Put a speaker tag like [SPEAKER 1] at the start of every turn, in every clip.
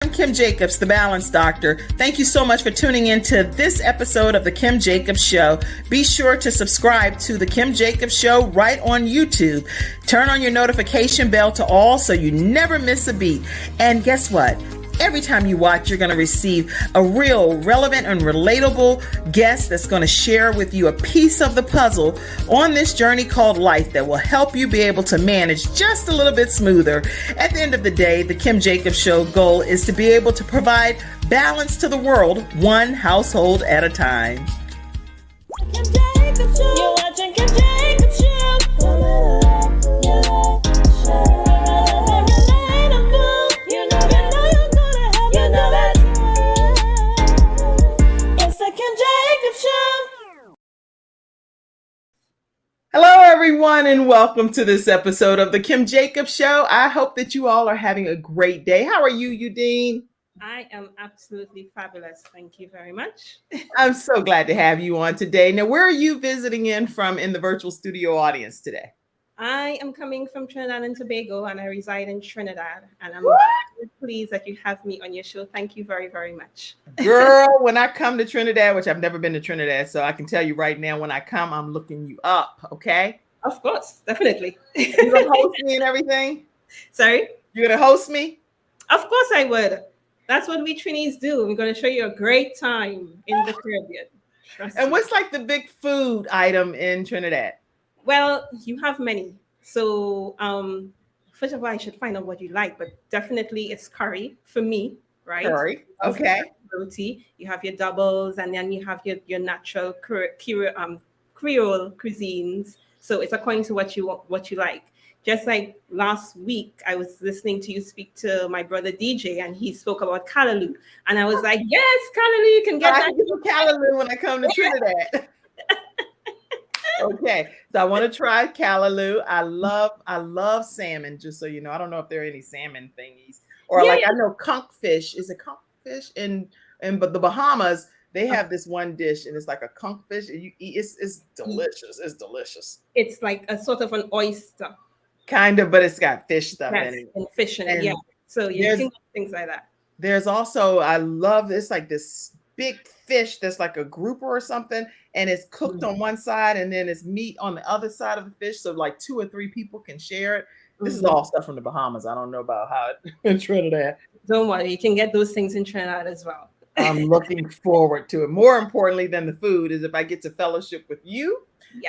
[SPEAKER 1] I'm Kim Jacobs, the Balance Doctor. Thank you so much for tuning in to this episode of The Kim Jacobs Show. Be sure to subscribe to The Kim Jacobs Show right on YouTube. Turn on your notification bell to all so you never miss a beat. And guess what? Every time you watch, you're going to receive a real, relevant, and relatable guest that's going to share with you a piece of the puzzle on this journey called life that will help you be able to manage just a little bit smoother. At the end of the day, the Kim Jacobs Show goal is to be able to provide balance to the world, one household at a time.
[SPEAKER 2] Kim Jacobs Show. You're watching Kim Jacobs Show.
[SPEAKER 1] Hello, everyone, and welcome to this episode of the Kim Jacobs Show. I hope that you all are having a great day. How are you, Udine?
[SPEAKER 3] I am absolutely fabulous. Thank you very much.
[SPEAKER 1] I'm so glad to have you on today. Now, where are you visiting in from in the virtual studio audience today?
[SPEAKER 3] I am coming from Trinidad and Tobago, and I reside in Trinidad. And I'm very pleased that you have me on your show. Thank you very, very much.
[SPEAKER 1] Girl, when I come to Trinidad, which I've never been to Trinidad, so I can tell you right now, when I come, I'm looking you up, okay?
[SPEAKER 3] Of course, definitely.
[SPEAKER 1] You gonna host me and everything?
[SPEAKER 3] Sorry?
[SPEAKER 1] You gonna host me?
[SPEAKER 3] Of course I would. That's what we Trinis do. We're going to show you a great time in the Caribbean. Trust me.
[SPEAKER 1] What's like the big food item in Trinidad?
[SPEAKER 3] Well, you have many. So, first of all, I should find out what you like, but definitely it's curry for me, right?
[SPEAKER 1] Curry, okay.
[SPEAKER 3] Roti. You have your doubles, and then you have your natural Creole cuisines. So it's according to what you like. Just like last week, I was listening to you speak to my brother DJ, and he spoke about callaloo, and I was like, "Yes, callaloo, you can get that."
[SPEAKER 1] I get callaloo when I come to Trinidad. Okay, so I want to try callaloo. I love salmon. Just so you know, I don't know if there are any salmon thingies, or I know conch fish. Is it conch fish but the Bahamas? They have this one dish, and it's like a conch fish. And you eat it's delicious. It's delicious.
[SPEAKER 3] It's like a sort of an oyster,
[SPEAKER 1] kind of, but it's got fish stuff in it.
[SPEAKER 3] And fish in it, yeah. So you can get things like that. There's
[SPEAKER 1] also, I love this, like this big fish that's like a grouper or something, and it's cooked on one side, and then it's meat on the other side of the fish, so like 2 or 3 people can share it. This is all stuff from the Bahamas. I don't know about how it in Trinidad.
[SPEAKER 3] Don't worry, you can get those things in Trinidad as well.
[SPEAKER 1] I'm looking forward to it. More importantly than the food is if I get to fellowship with you,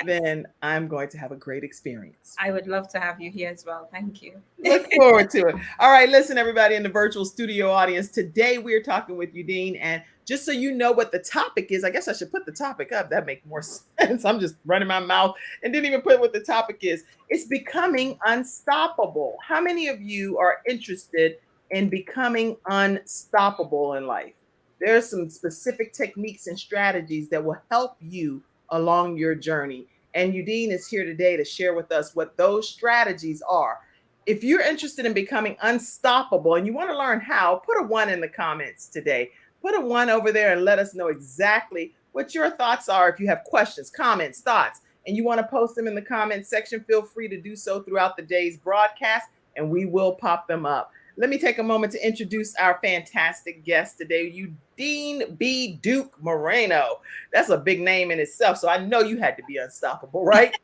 [SPEAKER 1] then I'm going to have a great experience.
[SPEAKER 3] I would love to have you here as well. Thank you.
[SPEAKER 1] Look forward to it. All right, listen, everybody in the virtual studio audience. Today we're talking with Udine, and just so you know what the topic is, I guess I should put the topic up. That makes more sense. I'm just running my mouth and didn't even put what the topic is. It's becoming unstoppable. How many of you are interested in becoming unstoppable in life? There are some specific techniques and strategies that will help you along your journey. And Udine is here today to share with us what those strategies are. If you're interested in becoming unstoppable and you want to learn how, put a 1 in the comments today. Put a 1 over there and let us know exactly what your thoughts are. If you have questions, comments, thoughts, and you want to post them in the comments section, feel free to do so throughout the day's broadcast, and we will pop them up. Let me take a moment to introduce our fantastic guest today, Udine B. Duke Moreno. That's a big name in itself, so I know you had to be unstoppable, right?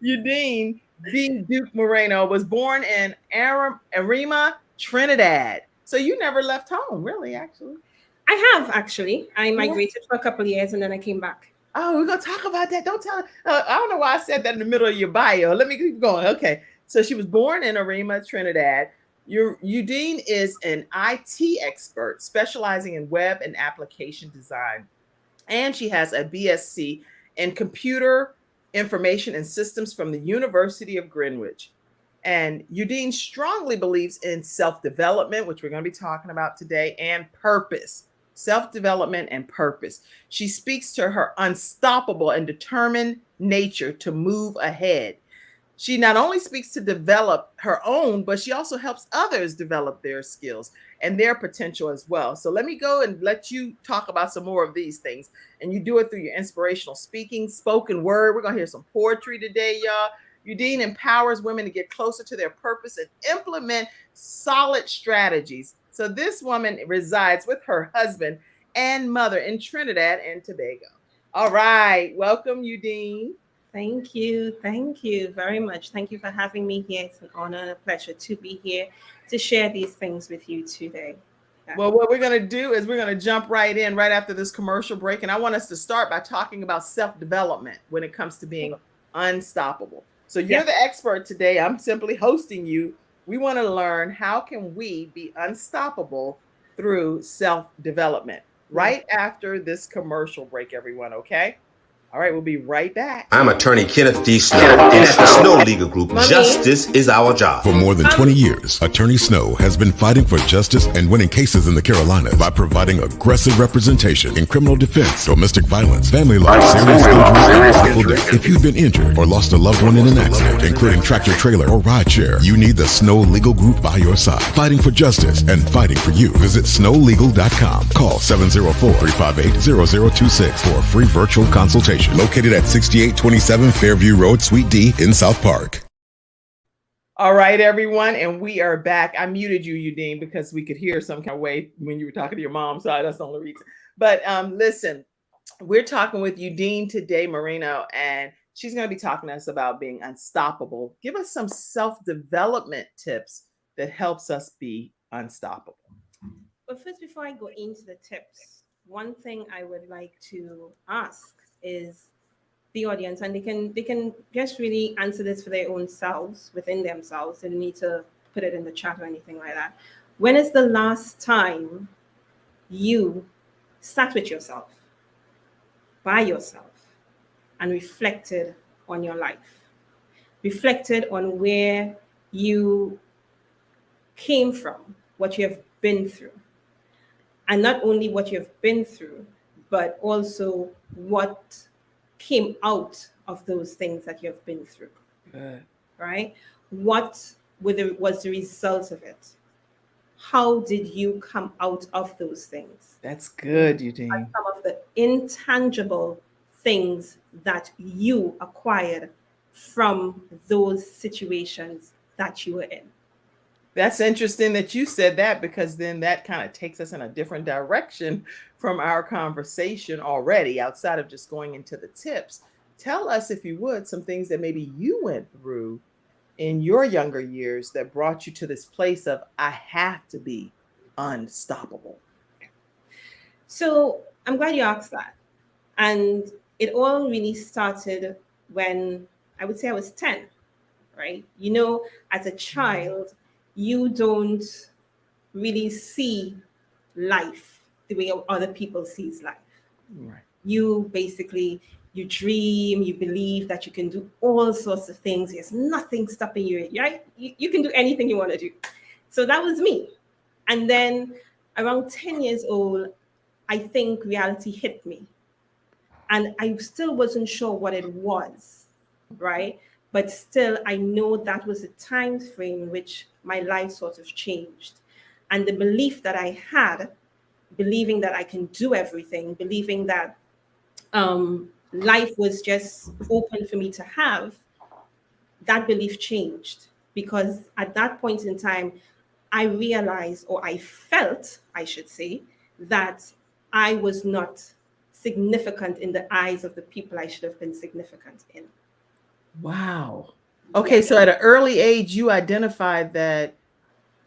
[SPEAKER 1] Udine B. Duke Moreno was born in Arima, Trinidad. So you never left home, really, actually?
[SPEAKER 3] I have, actually. I migrated for a couple of years, and then I came back.
[SPEAKER 1] Oh, we're going to talk about that. Don't tell. I don't know why I said that in the middle of your bio. Let me keep going. Okay. So she was born in Arima, Trinidad. Udine is an IT expert specializing in web and application design. And she has a BSc in computer information and systems from the University of Greenwich. And Udine strongly believes in self-development, which we're going to be talking about today, and purpose. Self-development and purpose. She speaks to her unstoppable and determined nature to move ahead. She not only speaks to develop her own, but she also helps others develop their skills and their potential as well. So let me go and let you talk about some more of these things. And you do it through your inspirational speaking, spoken word. We're going to hear some poetry today, y'all. Udine empowers women to get closer to their purpose and implement solid strategies So this woman resides with her husband and mother in Trinidad and Tobago. All right. Welcome, Udine.
[SPEAKER 3] Thank you. Thank you very much. Thank you for having me here. It's an honor and a pleasure to be here to share these things with you today. Yeah.
[SPEAKER 1] Well, what we're going to do is we're going to jump right in right after this commercial break. And I want us to start by talking about self-development when it comes to being unstoppable. So you're the expert today. I'm simply hosting you. We want to learn how can we be unstoppable through self-development right after this commercial break, everyone. Okay. All right, we'll be right back.
[SPEAKER 4] I'm attorney Kenneth D. Snow, and at the Snow Legal Group, justice is our job.
[SPEAKER 5] For more than 20 years, Attorney Snow has been fighting for justice and winning cases in the Carolinas by providing aggressive representation in criminal defense, domestic violence, family law, serious injury, and physical death. If you've been injured or lost a loved one in an accident, including tractor trailer or rideshare, you need the Snow Legal Group by your side, fighting for justice and fighting for you. Visit snowlegal.com. Call 704-358-0026 for a free virtual consultation. Located at 6827 Fairview Road, Suite D in South Park.
[SPEAKER 1] All right, everyone, and we are back. I muted you, Udine, because we could hear some kind of way when you were talking to your mom, so that's the only reason. But listen, we're talking with Udine today, Marino, and she's going to be talking to us about being unstoppable. Give us some self-development tips that helps us be unstoppable.
[SPEAKER 3] But first, before I go into the tips, one thing I would like to ask is the audience, and they can just really answer this for their own selves, within themselves. They don't need to put it in the chat or anything like that. When is the last time you sat with yourself, by yourself, and reflected on your life? Reflected on where you came from, what you have been through. And not only what you have been through, but also what came out of those things that you have been through. Right? What was the result of it? How did you come out of those things?
[SPEAKER 1] That's good, Udine.
[SPEAKER 3] Some of the intangible things that you acquired from those situations that you were in.
[SPEAKER 1] That's interesting that you said that, because then that kind of takes us in a different direction from our conversation already, outside of just going into the tips. Tell us, if you would, some things that maybe you went through in your younger years that brought you to this place of, I have to be unstoppable.
[SPEAKER 3] So I'm glad you asked that. And it all really started when I would say I was 10, right? You know, as a child, you don't really see life the way other people sees life.
[SPEAKER 1] Right.
[SPEAKER 3] You basically, you dream, you believe that you can do all sorts of things. There's nothing stopping you, right? You can do anything you want to do. So that was me. And then around 10 years old, I think reality hit me. And I still wasn't sure what it was, right? But still, I know that was a time frame in which my life sort of changed. And the belief that I had, believing that I can do everything, believing that life was just open for me to have, that belief changed. Because at that point in time, I realized, or I felt, I should say, that I was not significant in the eyes of the people I should have been significant in.
[SPEAKER 1] Wow. Okay, so at an early age, you identified that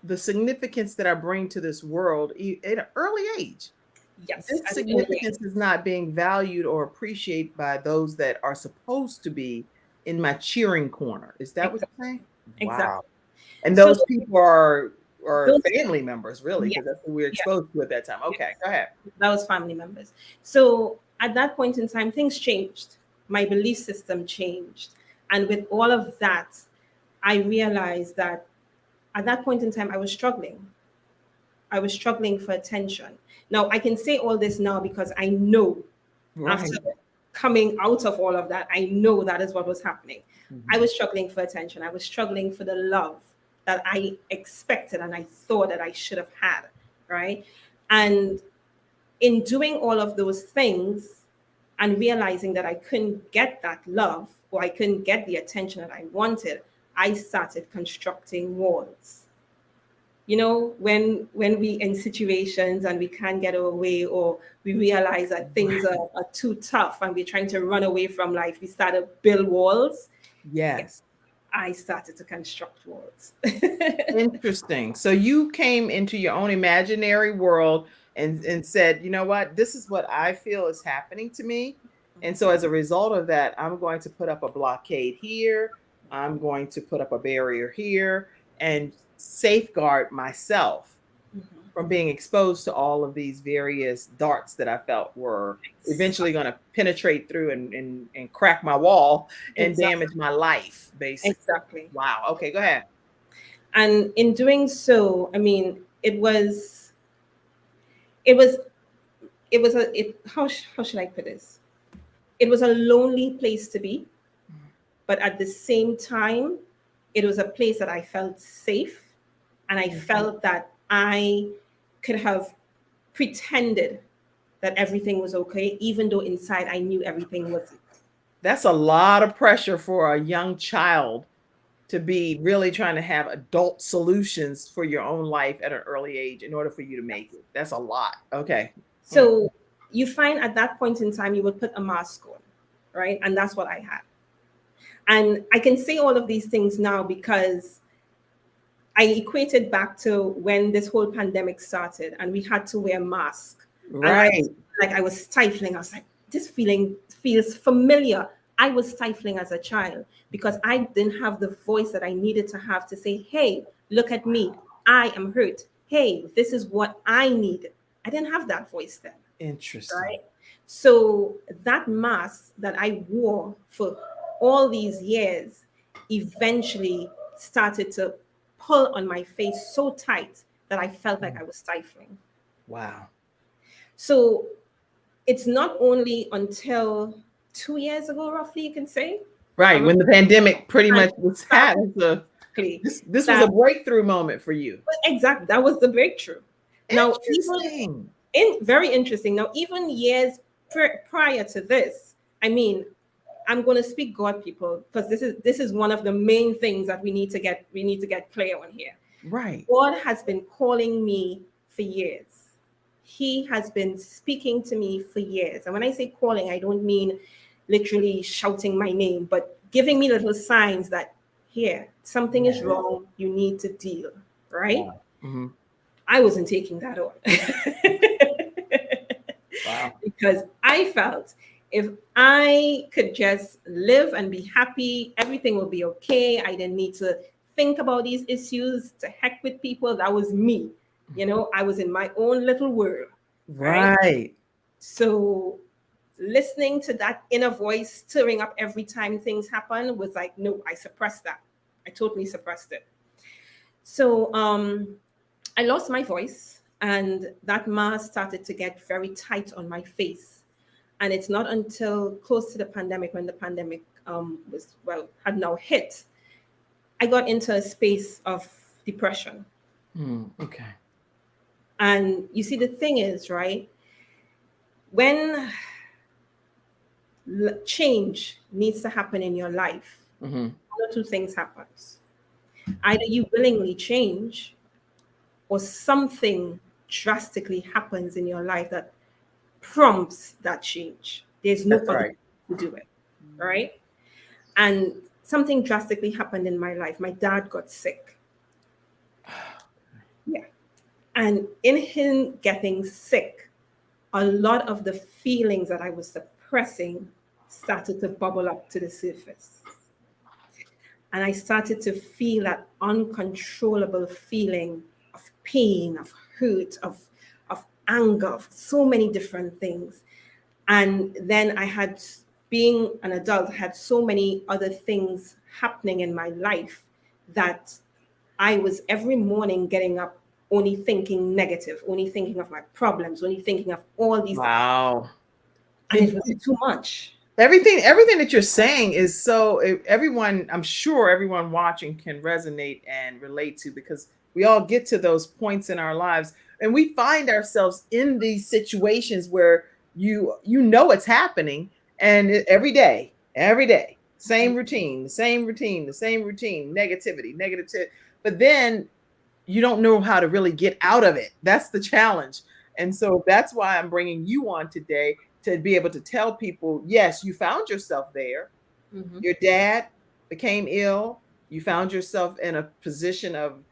[SPEAKER 1] the significance that I bring to this world at an early age.
[SPEAKER 3] Yes.
[SPEAKER 1] This significance is not being valued or appreciated by those that are supposed to be in my cheering corner. Is that what you're saying?
[SPEAKER 3] Exactly.
[SPEAKER 1] Wow. And those people are family members, really, because
[SPEAKER 3] Yes.
[SPEAKER 1] that's what we're exposed to at that time. Okay, go ahead.
[SPEAKER 3] That was family members. So at that point in time, things changed. My belief system changed. And with all of that, I realized that at that point in time, I was struggling. I was struggling for attention. Now, I can say all this now because I know after coming out of all of that, I know that is what was happening. Mm-hmm. I was struggling for attention. I was struggling for the love that I expected and I thought that I should have had, right? And in doing all of those things and realizing that I couldn't get that love or I couldn't get the attention that I wanted, I started constructing walls. You know, when we in situations and we can't get our way, or we realize that things are too tough and we're trying to run away from life, we start to build walls.
[SPEAKER 1] Yes.
[SPEAKER 3] I started to construct walls.
[SPEAKER 1] Interesting. So you came into your own imaginary world and said, you know what, this is what I feel is happening to me. And so as a result of that, I'm going to put up a blockade here. I'm going to put up a barrier here and safeguard myself from being exposed to all of these various darts that I felt were eventually going to penetrate through and crack my wall and damage my life, basically.
[SPEAKER 3] Exactly.
[SPEAKER 1] Wow. Okay, go ahead.
[SPEAKER 3] And in doing so, I mean, how should I put this? It was a lonely place to be, but at the same time, it was a place that I felt safe, and I felt that I could have pretended that everything was okay, even though inside I knew everything wasn't.
[SPEAKER 1] That's a lot of pressure for a young child to be really trying to have adult solutions for your own life at an early age in order for you to make it. That's a lot. Okay.
[SPEAKER 3] So you find at that point in time, you would put a mask on, right? And that's what I had. And I can say all of these things now because I equated back to when this whole pandemic started and we had to wear masks.
[SPEAKER 1] Right.
[SPEAKER 3] I was stifling. I was like, this feeling feels familiar. I was stifling as a child because I didn't have the voice that I needed to have to say, hey, look at me. I am hurt. Hey, this is what I need. I didn't have that voice then.
[SPEAKER 1] Interesting.
[SPEAKER 3] Right. So that mask that I wore for all these years eventually started to pull on my face so tight that I felt like I was stifling.
[SPEAKER 1] Wow.
[SPEAKER 3] So it's not only until 2 years ago, roughly, you can say.
[SPEAKER 1] Right. When the pandemic pretty much was happening. This was a breakthrough moment for you.
[SPEAKER 3] Exactly. That was the breakthrough. Now, very interesting. Now, even years prior to this, I mean, I'm going to speak God, people, because this is one of the main things that we need to get clear on here.
[SPEAKER 1] Right.
[SPEAKER 3] God has been calling me for years. He has been speaking to me for years. And when I say calling, I don't mean literally shouting my name, but giving me little signs that here, something is wrong. You need to deal, right?
[SPEAKER 1] Wow. Mm-hmm.
[SPEAKER 3] I wasn't taking that on.
[SPEAKER 1] Wow.
[SPEAKER 3] Because I felt if I could just live and be happy, everything would be okay. I didn't need to think about these issues. To heck with people. That was me. You know, I was in my own little world.
[SPEAKER 1] Right.
[SPEAKER 3] So listening to that inner voice stirring up every time things happen was like, no, I suppressed that. I totally suppressed it. So I lost my voice, and that mask started to get very tight on my face. And it's not until close to the pandemic, when the pandemic had now hit, I got into a space of depression.
[SPEAKER 1] Okay.
[SPEAKER 3] And you see, the thing is, right, when change needs to happen in your life, one or two things happens. Either you willingly change, or something drastically happens in your life that prompts that change. There's no other way to do it, right? And something drastically happened in my life. My dad got sick. Yeah. And in him getting sick, a lot of the feelings that I was suppressing started to bubble up to the surface. And I started to feel that uncontrollable feeling of pain, of hurt, of anger, of so many different things. And then I had, being an adult, had so many other things happening in my life that I was every morning getting up only thinking negative, only thinking of my problems, only thinking of all these things. And it was too much.
[SPEAKER 1] Everything that you're saying is so, I'm sure everyone watching can resonate and relate to, because we all get to those points in our lives and we find ourselves in these situations where you know it's happening, and every day, same routine, negativity. But then you don't know how to really get out of it. That's the challenge. And so that's why I'm bringing you on today to be able to tell people, yes, you found yourself there.
[SPEAKER 3] Mhm.
[SPEAKER 1] Your dad became ill. You found yourself in a position of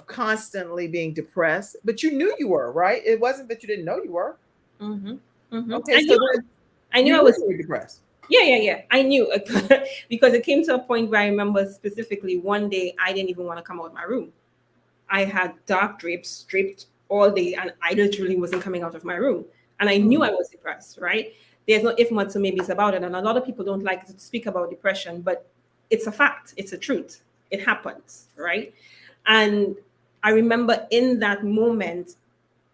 [SPEAKER 1] constantly being depressed, but you knew you were, right? It wasn't that you didn't know you were.
[SPEAKER 3] Mhm. Mhm.
[SPEAKER 1] Okay, so then
[SPEAKER 3] I knew
[SPEAKER 1] you
[SPEAKER 3] I
[SPEAKER 1] knew
[SPEAKER 3] was.
[SPEAKER 1] you were depressed.
[SPEAKER 3] Yeah. I knew because it came to a point where I remember specifically one day I didn't even want to come out of my room. I had dark drapes draped all day, and I literally wasn't coming out of my room. And I knew I was depressed, right? There's no if much or maybes about it. And a lot of people don't like to speak about depression, but it's a fact, it's a truth. It happens, right? And I remember in that moment,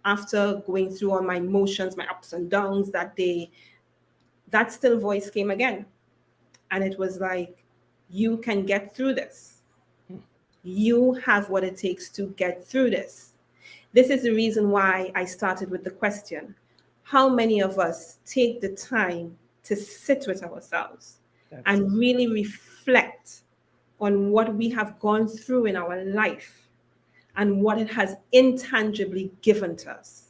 [SPEAKER 3] after going through all my emotions, my ups and downs that day, that still voice came again. And it was like, you can get through this. You have what it takes to get through this. This is the reason why I started with the question: how many of us take the time to sit with ourselves and really reflect on what we have gone through in our life and what it has intangibly given to us?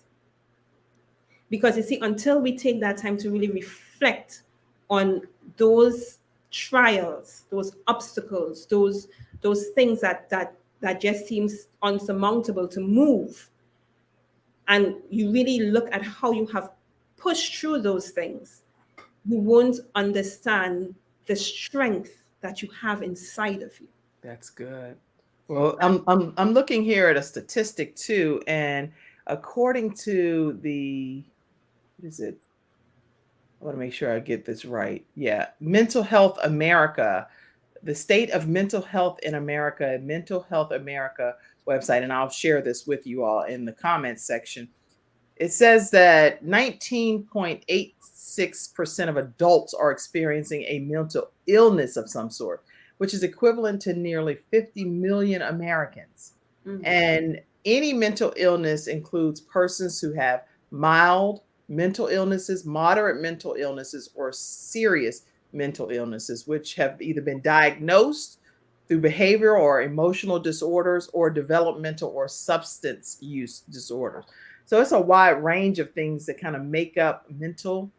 [SPEAKER 3] Because you see, until we take that time to really reflect on those trials, those obstacles, those things that just seems unsurmountable to move, and you really look at how you have pushed through those things, you won't understand the strength that you have inside of you.
[SPEAKER 1] That's good. Well, I'm looking here at a statistic too, and according to the what is it? I want to make sure I get this right. Yeah, Mental Health America, the State of Mental Health in America, Mental Health America website, and I'll share this with you all in the comments section. It says that 19.86% of adults are experiencing a mental illness of some sort, which is equivalent to nearly 50 million Americans.
[SPEAKER 3] Mm.
[SPEAKER 1] And any mental illness includes persons who have mild mental illnesses, moderate mental illnesses, or serious mental illnesses, which have either been diagnosed through behavioral or emotional disorders or developmental or substance use disorders. So it's a wide range of things that kind of make up mental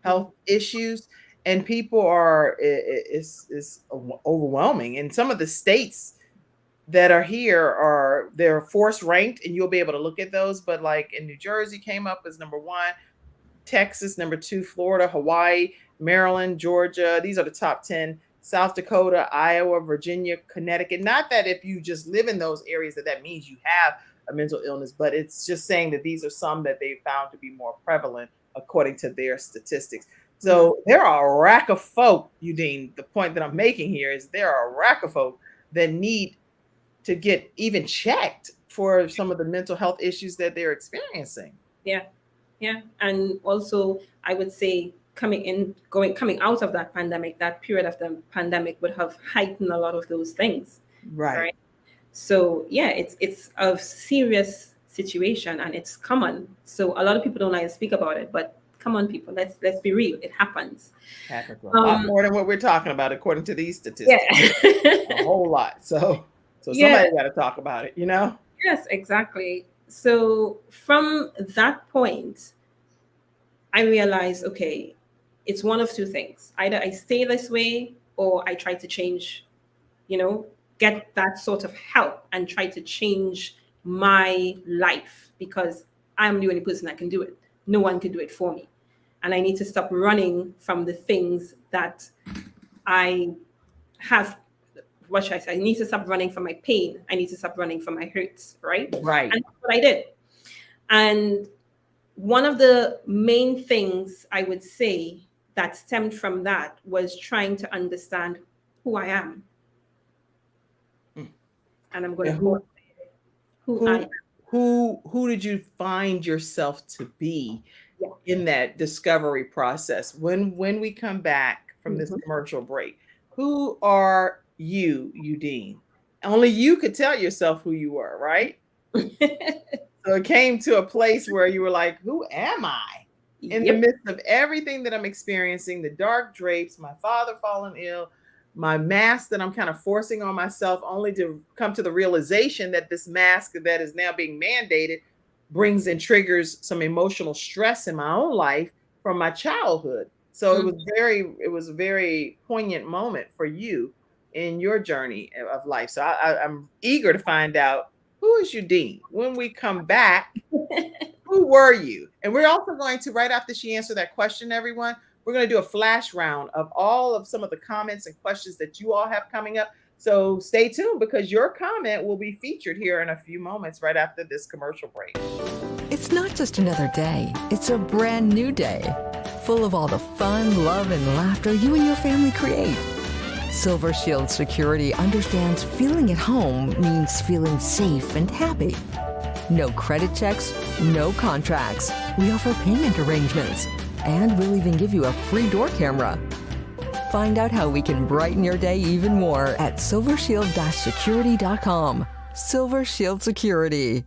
[SPEAKER 1] health issues, and people are it's overwhelming. And some of the states that are here are they're force ranked, and you'll be able to look at those. But like in New Jersey came up as number one, Texas number two, Florida, Hawaii, Maryland, Georgia. These are the top 10. South Dakota, Iowa, Virginia, Connecticut. Not that if you just live in those areas that means you have a mental illness, but it's just saying that these are some that they found to be more prevalent according to their statistics. So there are a rack of folk, Udine. The point that I'm making here is there are a rack of folk that need to get even checked for some of the mental health issues that they're experiencing.
[SPEAKER 3] Yeah. And also I would say coming out of that pandemic, that period of the pandemic would have heightened a lot of those things.
[SPEAKER 1] Right.
[SPEAKER 3] So yeah, it's a serious situation and it's common. So a lot of people don't like to speak about it, but come on, people, let's be real. It happens.
[SPEAKER 1] Happens a lot more than what we're talking about, according to these statistics.
[SPEAKER 3] Yeah.
[SPEAKER 1] A whole lot. So
[SPEAKER 3] Yeah.
[SPEAKER 1] somebody got to talk about it, you know?
[SPEAKER 3] Yes, exactly. So from that point, I realized, okay, it's one of two things. Either I stay this way or I try to change, get that sort of help and try to change my life, because I'm the only person that can do it. No one can do it for me. And I need to stop running from the things that I have. What should I say? I need to stop running from my pain. I need to stop running from my hurts, right?
[SPEAKER 1] Right.
[SPEAKER 3] And that's what I did. And one of the main things I would say that stemmed from that was trying to understand who I am. And I'm going to call it who I am.
[SPEAKER 1] Who did you find yourself to be in that discovery process? When we come back from this commercial break, who are you, Udine? Only you could tell yourself who you were, right? So it came to a place where you were like, who am I? In the midst of everything that I'm experiencing, the dark drapes, my father falling ill, my mask that I'm kind of forcing on myself, only to come to the realization that this mask that is now being mandated brings and triggers some emotional stress in my own life from my childhood. So it was a very poignant moment for you in your journey of life. So I'm eager to find out, who is Udine? When we come back, who were you? And we're also going to, right after she answered that question, everyone, we're going to do a flash round of all of some of the comments and questions that you all have coming up. So stay tuned, because your comment will be featured here in a few moments right after this commercial break.
[SPEAKER 6] It's not just another day, it's a brand new day, full of all the fun, love, and laughter you and your family create. Silver Shield Security understands feeling at home means feeling safe and happy. No credit checks, no contracts. We offer payment arrangements, and we'll even give you a free door camera. Find out how we can brighten your day even more at silvershield-security.com. Silver Shield Security.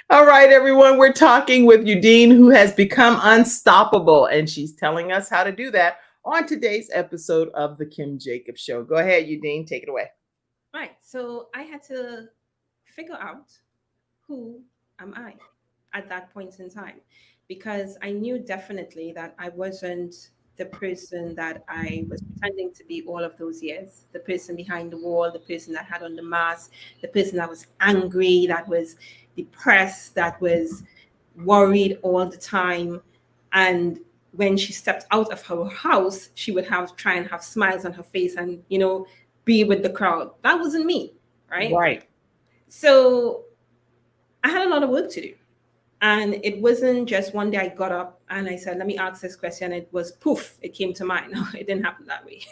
[SPEAKER 1] All right, everyone, we're talking with Udine, who has become unstoppable, and she's telling us how to do that on today's episode of The Kim Jacobs Show. Go ahead, Udine, take it away.
[SPEAKER 3] Right. So I had to figure out, who am I at that point in time? Because I knew definitely that I wasn't the person that I was pretending to be all of those years. The person behind the wall, the person that had on the mask, the person that was angry, that was depressed, that was worried all the time. And when she stepped out of her house, she would try and have smiles on her face and, be with the crowd. That wasn't me, right?
[SPEAKER 1] Right.
[SPEAKER 3] So I had a lot of work to do. And it wasn't just one day I got up and I said, let me ask this question. It was poof, it came to mind. No, it didn't happen that way.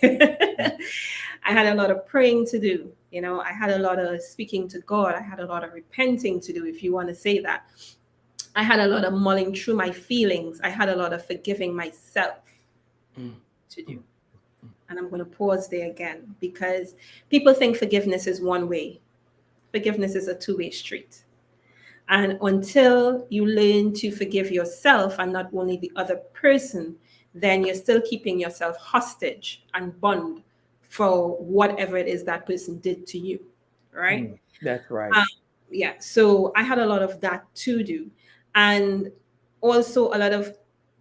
[SPEAKER 3] I had a lot of praying to do. I had a lot of speaking to God. I had a lot of repenting to do, if you want to say that. I had a lot of mulling through my feelings. I had a lot of forgiving myself to do. And I'm going to pause there again, because people think forgiveness is one way. Forgiveness is a two-way street. And until you learn to forgive yourself and not only the other person, then you're still keeping yourself hostage and bound for whatever it is that person did to you, right?
[SPEAKER 1] That's right.
[SPEAKER 3] Yeah, so I had a lot of that to do. And also a lot of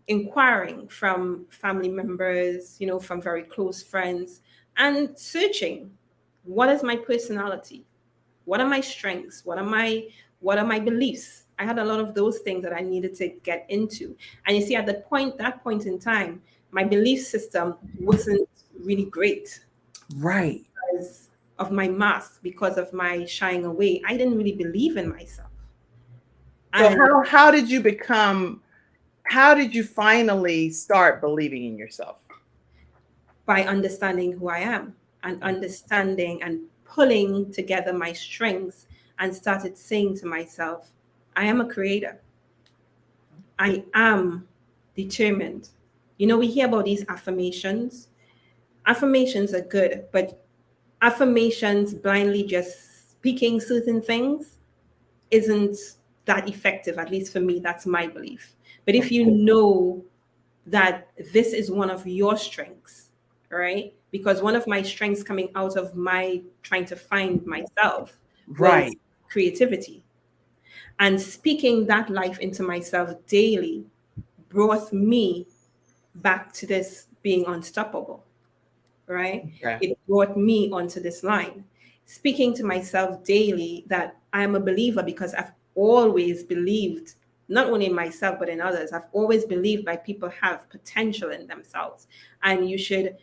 [SPEAKER 3] inquiring from family members, from very close friends, and searching, what is my personality? What are my strengths? What are my beliefs? I had a lot of those things that I needed to get into. And you see, at that point in time, my belief system wasn't really great.
[SPEAKER 1] Right.
[SPEAKER 3] Because of my mask, because of my shying away. I didn't really believe in myself.
[SPEAKER 1] So how did you finally start believing in yourself?
[SPEAKER 3] By understanding who I am and understanding and pulling together my strengths, and started saying to myself, I am a creator. I am determined. We hear about these affirmations. Affirmations are good, but affirmations blindly just speaking certain things isn't that effective. At least for me, that's my belief. But if you know that this is one of your strengths, right? Because one of my strengths coming out of my trying to find myself,
[SPEAKER 1] right,
[SPEAKER 3] was creativity. And speaking that life into myself daily brought me back to this being unstoppable, right?
[SPEAKER 1] Okay.
[SPEAKER 3] It brought me onto this line. Speaking to myself daily that I am a believer, because I've always believed, not only in myself, but in others. I've always believed that people have potential in themselves. And you should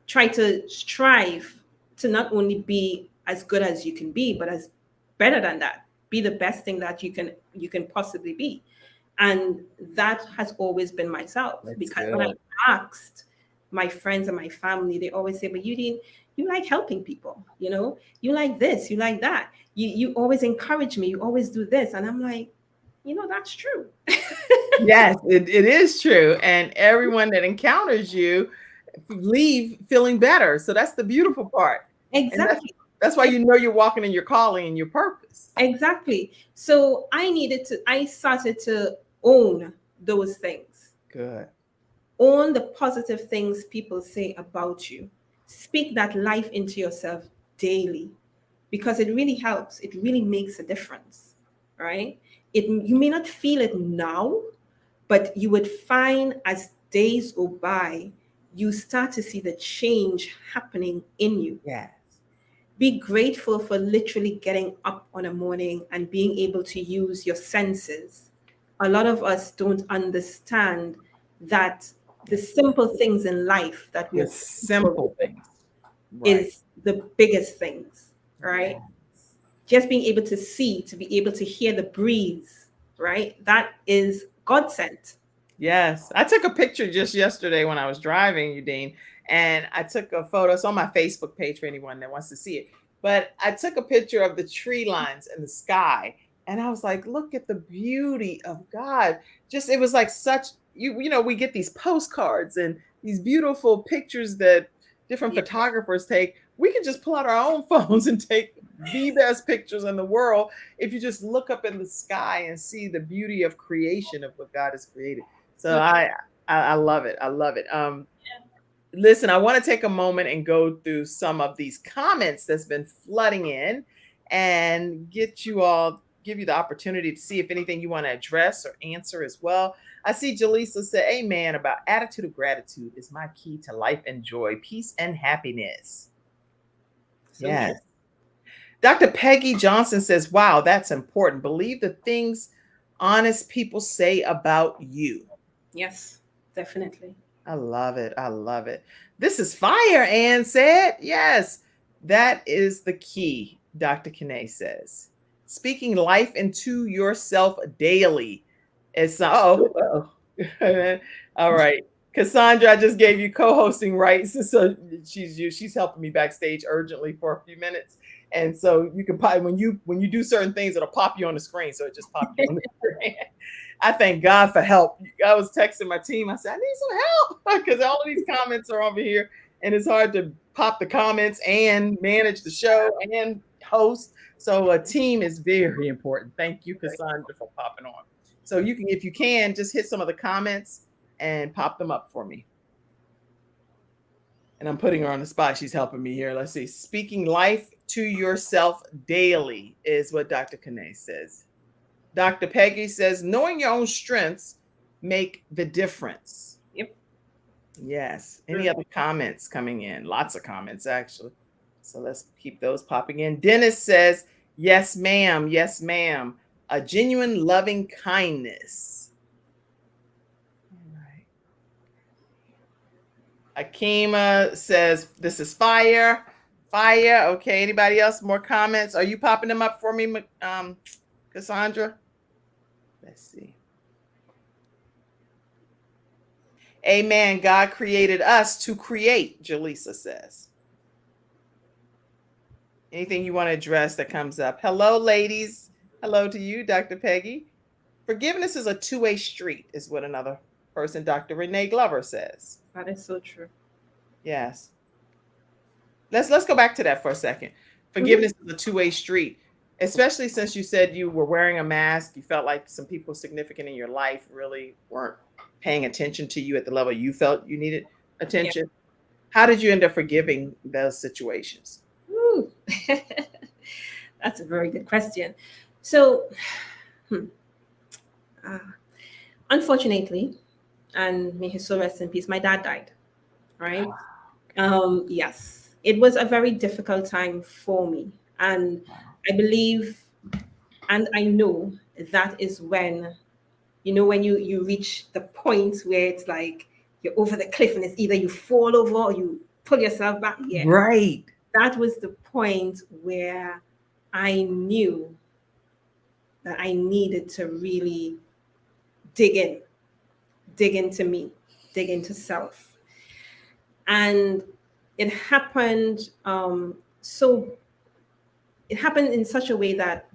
[SPEAKER 3] try to strive to not only be as good as you can be, but as better than that. Be the best thing that you can possibly be. And that has always been myself.
[SPEAKER 1] That's
[SPEAKER 3] because
[SPEAKER 1] good.
[SPEAKER 3] when I asked my friends and my family, they always say, but you like helping people, you like this, you like that. You always encourage me, you always do this. And I'm like, that's true.
[SPEAKER 1] Yes, it is true. And everyone that encounters you leave feeling better. So that's the beautiful part.
[SPEAKER 3] Exactly.
[SPEAKER 1] That's why you're walking in your calling and your purpose.
[SPEAKER 3] Exactly. So I started to own those things.
[SPEAKER 1] Good.
[SPEAKER 3] Own the positive things people say about you. Speak that life into yourself daily, because it really helps. It really makes a difference, right? You may not feel it now, but you would find as days go by, you start to see the change happening in you.
[SPEAKER 1] Yes.
[SPEAKER 3] Be grateful for literally getting up on a morning and being able to use your senses. A lot of us don't understand that the simple things in life that
[SPEAKER 1] The
[SPEAKER 3] we're
[SPEAKER 1] simple things. Right.
[SPEAKER 3] is the biggest things, right? Just being able to see, to be able to hear the breeze, right? That is God sent.
[SPEAKER 1] Yes. I took a picture just yesterday when I was driving, Udine, and I took a photo. It's on my Facebook page for anyone that wants to see it. But I took a picture of the tree lines and the sky. And I was like, look at the beauty of God. Just, it was like such, we get these postcards and these beautiful pictures that different
[SPEAKER 3] Yeah.
[SPEAKER 1] photographers take. We can just pull out our own phones and take the best pictures in the world if you just look up in the sky and see the beauty of creation of what God has created. So I love it. I love it. Listen, I want to take a moment and go through some of these comments that's been flooding in and give you the opportunity to see if anything you want to address or answer as well. I see Jaleesa said, amen, about attitude of gratitude is my key to life and joy, peace and happiness.
[SPEAKER 3] So
[SPEAKER 1] Yes.
[SPEAKER 3] true.
[SPEAKER 1] Dr. Peggy Johnson says, wow, that's important. Believe the things honest people say about you.
[SPEAKER 3] Yes, definitely.
[SPEAKER 1] I love it. I love it. This is fire, Ann said. Yes, that is the key, Dr. Kane says. Speaking life into yourself daily. It's all right. Cassandra, I just gave you co-hosting rights. So she's helping me backstage urgently for a few minutes. And so you can probably when you do certain things, it'll pop you on the screen. So it just popped you on the screen. I thank God for help. I was texting my team. I said, I need some help because all of these comments are over here and it's hard to pop the comments and manage the show and host. So a team is very important. Thank you, Cassandra, for popping on. So you can, if you can, just hit some of the comments and pop them up for me. And I'm putting her on the spot. She's helping me here. Let's see. Speaking life to yourself daily is what Dr. Kane says. Dr. Peggy says, knowing your own strengths make the difference.
[SPEAKER 3] Yep.
[SPEAKER 1] Yes. Any other comments coming in? Lots of comments, actually. So let's keep those popping in. Dennis says, yes, ma'am. Yes, ma'am. A genuine loving kindness. All right. Akima says, this is fire. Fire. Okay. Anybody else? More comments? Are you popping them up for me, Cassandra? Let's see. Amen. God created us to create, Jaleesa says. Anything you want to address that comes up? Hello, ladies. Hello to you, Dr. Peggy. Forgiveness is a two-way street, is what another person, Dr. Renee Glover, says.
[SPEAKER 3] That is so true.
[SPEAKER 1] Yes. Let's go back to that for a second. Forgiveness is a two-way street, especially since you said you were wearing a mask. You felt like some people significant in your life really weren't paying attention to you at the level you felt you needed attention. Yeah. How did you end up forgiving those situations?
[SPEAKER 3] Ooh. That's a very good question. So, unfortunately, and may his soul rest in peace, my dad died, right? Yes, it was a very difficult time for me. And I believe, and I know that is when, when you reach the point where it's like you're over the cliff and it's either you fall over or you pull yourself back. Yeah.
[SPEAKER 1] Right.
[SPEAKER 3] That was the point where I knew that I needed to really dig into me, dig into self. And it happened, it happened in such a way that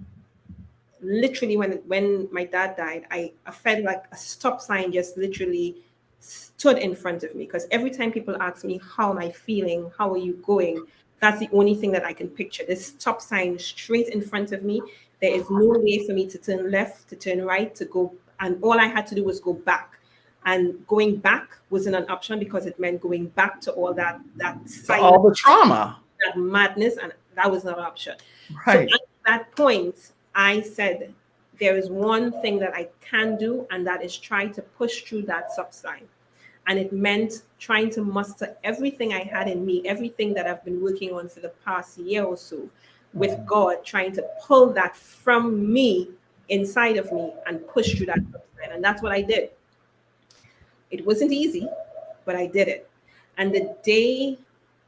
[SPEAKER 3] literally when my dad died, I felt like a stop sign just literally stood in front of me. Because every time people ask me, how am I feeling? How are you going? That's the only thing that I can picture. This stop sign straight in front of me. There is no way for me to turn left, to turn right, to go. And all I had to do was go back. And going back wasn't an option because it meant going back to all that
[SPEAKER 1] So all
[SPEAKER 3] silence,
[SPEAKER 1] the trauma.
[SPEAKER 3] that madness, and that was not an option. So
[SPEAKER 1] Right.
[SPEAKER 3] at that point, I said, there is one thing that I can do, and that is try to push through that subside. And it meant trying to muster everything I had in me, everything that I've been working on for the past year or so with God, trying to pull that from me, inside of me, and push through that subside. And that's what I did. It wasn't easy, but I did it. And the day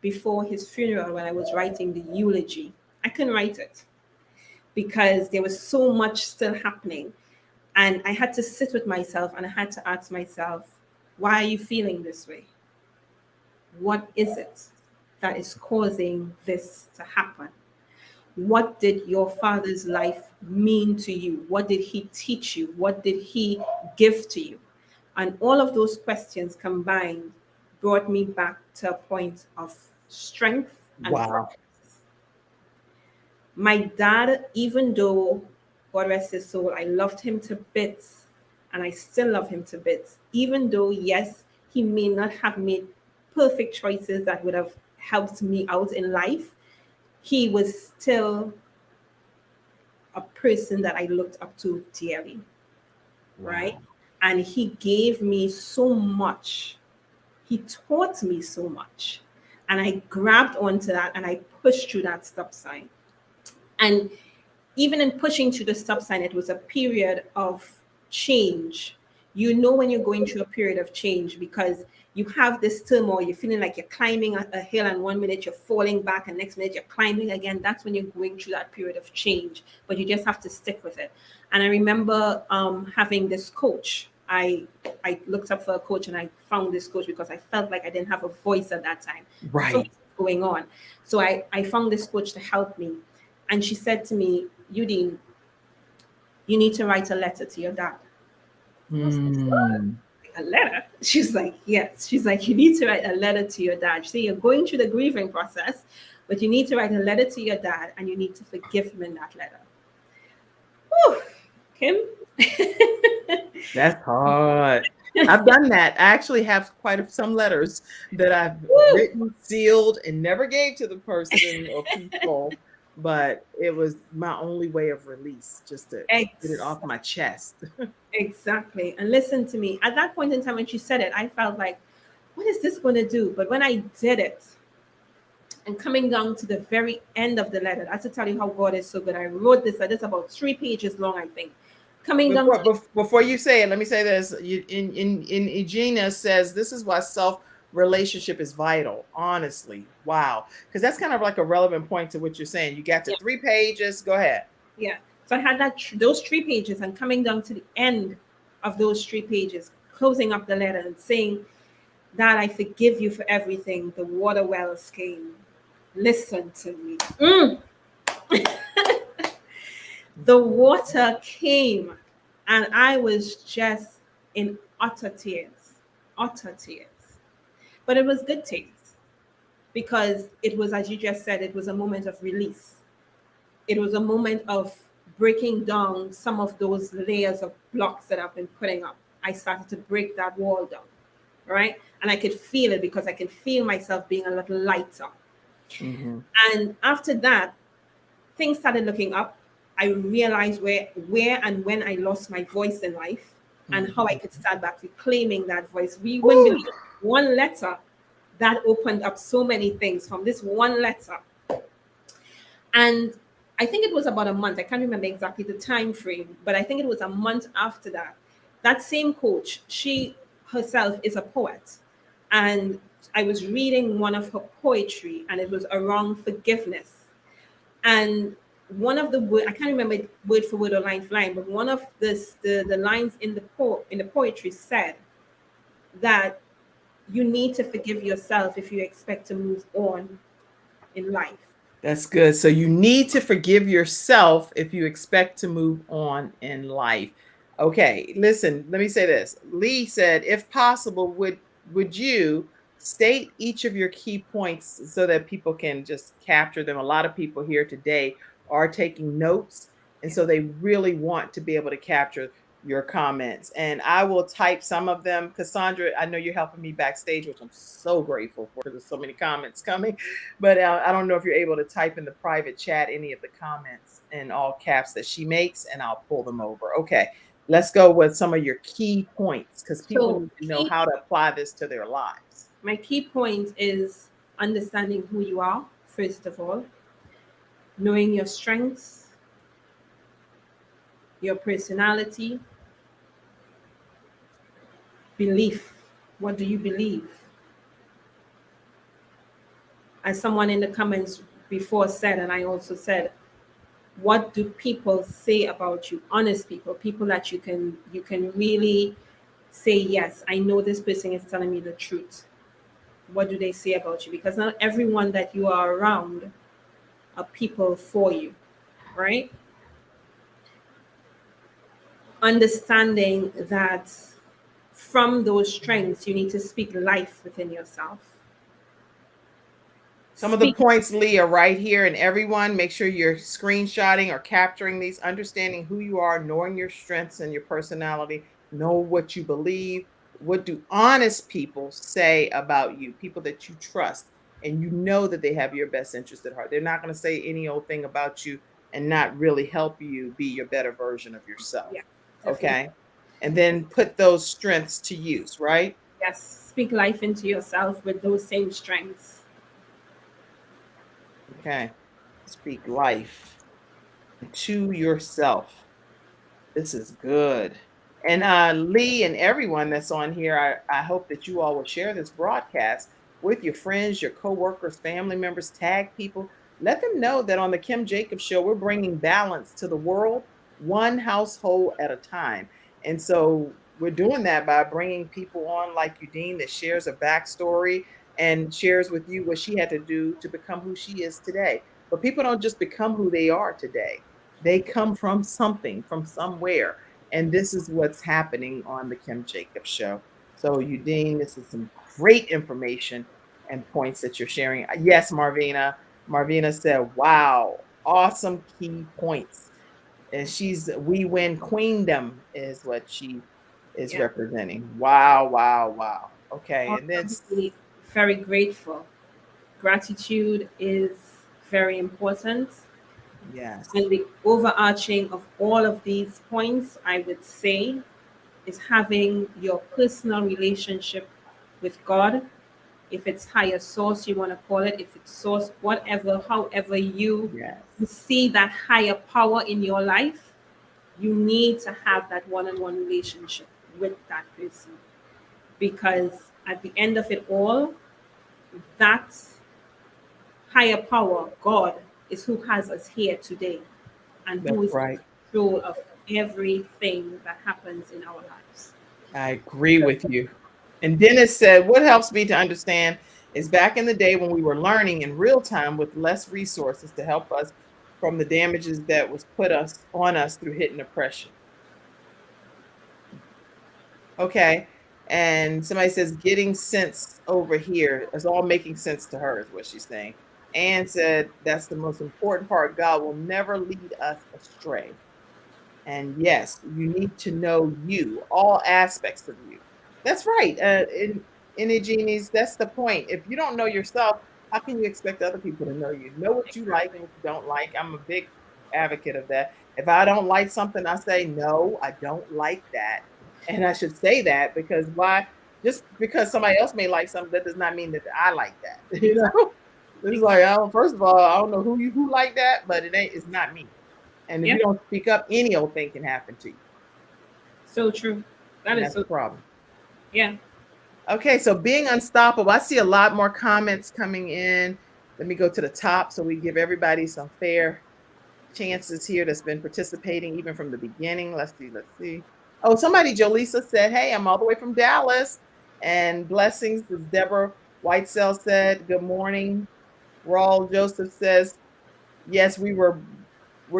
[SPEAKER 3] before his funeral, when I was writing the eulogy, I couldn't write it because there was so much still happening. And I had to sit with myself and I had to ask myself, why are you feeling this way? What is it that is causing this to happen? What did your father's life mean to you? What did he teach you? What did he give to you? And all of those questions combined brought me back to a point of strength and
[SPEAKER 1] Wow.
[SPEAKER 3] progress. My dad, even though, God rest his soul, I loved him to bits, and I still love him to bits, even though, yes, he may not have made perfect choices that would have helped me out in life, he was still a person that I looked up to dearly, right? And he gave me so much. He taught me so much. And I grabbed onto that and I pushed through that stop sign. And even in pushing through the stop sign, it was a period of change. You know when you're going through a period of change because you have this turmoil, you're feeling like you're climbing a hill, and 1 minute you're falling back, and next minute you're climbing again. That's when you're going through that period of change, but you just have to stick with it. And I remember having this coach. I looked up for a coach and I found this coach because I felt like I didn't have a voice at that time.
[SPEAKER 1] Right.
[SPEAKER 3] Something was going on. So I found this coach to help me. And she said to me, Eugene, you need to write a letter to your dad. I was like, "What? A letter?" She's like, yes. She's like, you need to write a letter to your dad. She said, you're going through the grieving process, but you need to write a letter to your dad and you need to forgive him in that letter. Whew, Kim.
[SPEAKER 1] That's hard. I've done that. I actually have some letters that I've written, sealed, and never gave to the person or people, but it was my only way of release, just to get it off my chest.
[SPEAKER 3] Exactly. And listen to me. At that point in time when she said it, I felt like, what is this going to do? But when I did it, and coming down to the very end of the letter, that's to tell you how God is so good. I wrote this. It's about 3 pages long, I think.
[SPEAKER 1] Before you say it, let me say this. In Egina says this is why relationship is vital. Honestly, wow, because that's kind of like a relevant point to what you're saying. You got to 3 pages. Go ahead.
[SPEAKER 3] Yeah. So I had those 3 pages, and coming down to the end of those 3 pages, closing up the letter and saying, "Dad, I forgive you for everything. The water wells came. Listen to me." The water came, and I was just in utter tears. But it was good tears because it was, as you just said, it was a moment of release. It was a moment of breaking down some of those layers of blocks that I've been putting up. I started to break that wall down, right? And I could feel it because I could feel myself being a little lighter. Mm-hmm. And after that, things started looking up. I realized where and when I lost my voice in life, and how I could start back reclaiming that voice. We wouldn't believe one letter that opened up so many things from this one letter. And I think it was about a month. I can't remember exactly the time frame, but I think it was a month after that. That same coach, she herself is a poet. And I was reading one of her poetry, and it was around forgiveness. And one of the words, I can't remember word for word or line for line, but one of the lines in the poetry said that you need to forgive yourself if you expect to move on in life.
[SPEAKER 1] That's good. So you need to forgive yourself if you expect to move on in life. Okay, listen, let me say this. Lee said, if possible, would you state each of your key points so that people can just capture them? A lot of people here today are taking notes, and so they really want to be able to capture your comments, and I will type some of them. Cassandra, I know you're helping me backstage, which I'm so grateful for. There's so many comments coming, but I don't know if you're able to type in the private chat any of the comments in all caps that she makes, and I'll pull them over. Okay, let's go with some of your key points, because people
[SPEAKER 3] So
[SPEAKER 1] need to know how to apply this to their lives.
[SPEAKER 3] my key point is understanding who you are, first of all, knowing your strengths, your personality, belief. What do you believe? As someone in the comments before said, and I also said, what do people say about you? Honest people, people that you can really say, yes, I know this person is telling me the truth. What do they say about you? Because not everyone that you are around are people for you, right? Understanding that from those strengths, you need to speak life within yourself.
[SPEAKER 1] Some of the points, Lee, are right here, and everyone, make sure you're screenshotting or capturing these, understanding who you are, knowing your strengths and your personality, know what you believe. What do honest people say about you? People that you trust, and you know that they have your best interest at heart. They're not going to say any old thing about you and not really help you be your better version of yourself.
[SPEAKER 3] Yeah, definitely.
[SPEAKER 1] Okay. And then put those strengths to use, right?
[SPEAKER 3] Yes, speak life into yourself with those same strengths.
[SPEAKER 1] Okay. Speak life to yourself. This is good. And Lee and everyone that's on here, I hope that you all will share this broadcast with your friends, your coworkers, family members, tag people. Let them know that on the Kim Jacobs Show, we're bringing balance to the world, one household at a time. And so we're doing that by bringing people on like Udine that shares a backstory and shares with you what she had to do to become who she is today. But people don't just become who they are today. They come from something, from somewhere. And this is what's happening on the Kim Jacobs Show. So, Udine, this is some great information and points that you're sharing. Yes, Marvina. Marvina said, wow, awesome key points. And we win queendom is what she is
[SPEAKER 3] Yeah.
[SPEAKER 1] representing. Wow, wow, wow. Okay. And then,
[SPEAKER 3] Be very grateful. Gratitude is very important.
[SPEAKER 1] yes,
[SPEAKER 3] And the overarching of all of these points, I would say, is having your personal relationship with God. If it's higher source, you want to call it, if it's source, whatever, however you
[SPEAKER 1] yes,
[SPEAKER 3] see that higher power in your life, you need to have that one-on-one relationship with that person. Because at the end of it all, that higher power, God, is who has us here today and who
[SPEAKER 1] that's
[SPEAKER 3] is
[SPEAKER 1] right.
[SPEAKER 3] in control of everything that happens in our lives.
[SPEAKER 1] I agree with you. And Dennis said, what helps me to understand is back in the day when we were learning in real time with less resources to help us from the damages that was put us on us through hidden oppression. Okay. And somebody says, getting sense over here is all making sense to her, is what she's saying. Anne said, that's the most important part. God will never lead us astray. And yes, you need to know you, all aspects of you. That's right. In genies, that's the point. If you don't know yourself, how can you expect other people to know you? Know what you like and what you don't like. I'm a big advocate of that. If I don't like something, I say, no, I don't like that. And I should say that because why? Just because somebody else may like something, that does not mean that I like that. You know, it's like, first of all, I don't know who like that, but it's not me. And if
[SPEAKER 3] Yeah,
[SPEAKER 1] you don't speak up, any old thing can happen to you.
[SPEAKER 3] so true. That
[SPEAKER 1] And
[SPEAKER 3] is
[SPEAKER 1] that's
[SPEAKER 3] so
[SPEAKER 1] the problem.
[SPEAKER 3] yeah.
[SPEAKER 1] Okay, so being unstoppable. I see a lot more comments coming in. Let me go to the top so we give everybody some fair chances here that's been participating even from the beginning. Let's see. Oh, somebody, Jolisa said, hey, I'm all the way from Dallas. And blessings, as Deborah Whitesell said, good morning. Raul Joseph says, yes, were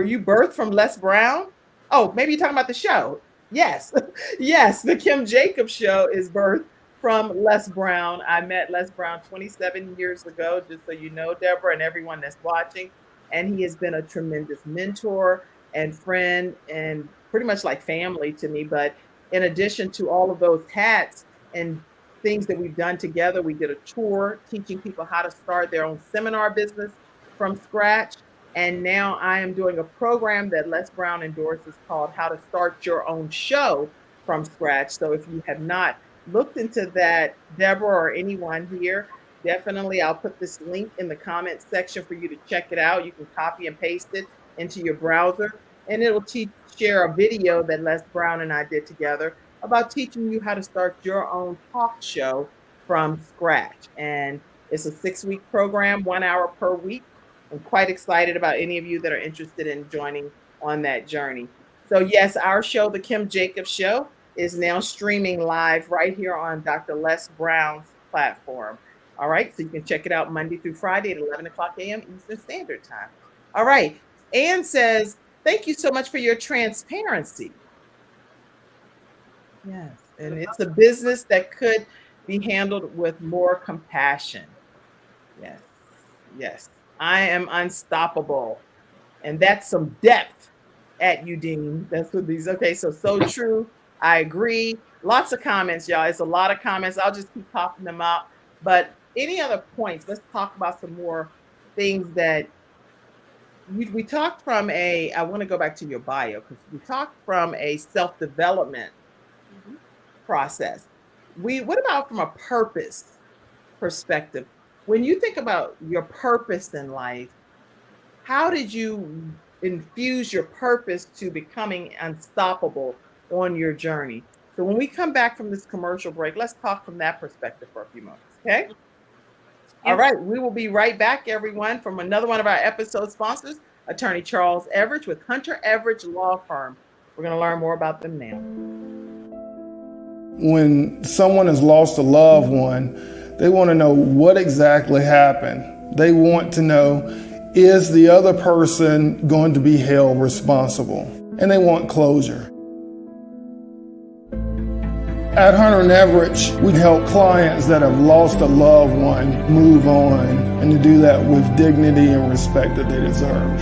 [SPEAKER 1] you birthed from Les Brown? Oh, maybe you're talking about the show. Yes. Yes, the Kim Jacobs Show is birthed from Les Brown. I met Les Brown 27 years ago, just so you know, Deborah, and everyone that's watching. And he has been a tremendous mentor and friend. And pretty much like family to me. But in addition to all of those hats and things that we've done together, we did a tour teaching people how to start their own seminar business from scratch. And now I am doing a program that Les Brown endorses called How to Start Your Own Show from Scratch. So if you have not looked into that, Deborah or anyone here, definitely I'll put this link in the comments section for you to check it out. You can copy and paste it into your browser, and it'll share a video that Les Brown and I did together about teaching you how to start your own talk show from scratch. And it's a 6-week program, 1 hour per week. I'm quite excited about any of you that are interested in joining on that journey. So yes, our show, The Kim Jacobs Show, is now streaming live right here on Dr. Les Brown's platform. All right, so you can check it out Monday through Friday at 11 o'clock a.m. Eastern Standard Time. All right, Ann says, thank you so much for your transparency. Yes, and it's a business that could be handled with more compassion. Yes, yes. I am unstoppable. And that's some depth at you, Dean. That's what these, okay, so true. I agree. Lots of comments, y'all. It's a lot of comments. I'll just keep popping them up. But any other points? Let's talk about some more things that we talked from I want to go back to your bio, because we talked from a self-development process. What about from a purpose perspective? When you think about your purpose in life, how did you infuse your purpose to becoming unstoppable on your journey? So when we come back from this commercial break, let's talk from that perspective for a few moments, okay? Yes. All right, we will be right back, everyone, from another one of our episode sponsors, Attorney Charles Everidge with Hunter Everidge Law Firm. We're going to learn more about them now.
[SPEAKER 7] When someone has lost a loved one, they want to know what exactly happened. They want to know, is the other person going to be held responsible? And they want closure. At Hunter and Everidge, we help clients that have lost a loved one move on, and to do that with dignity and respect that they deserve.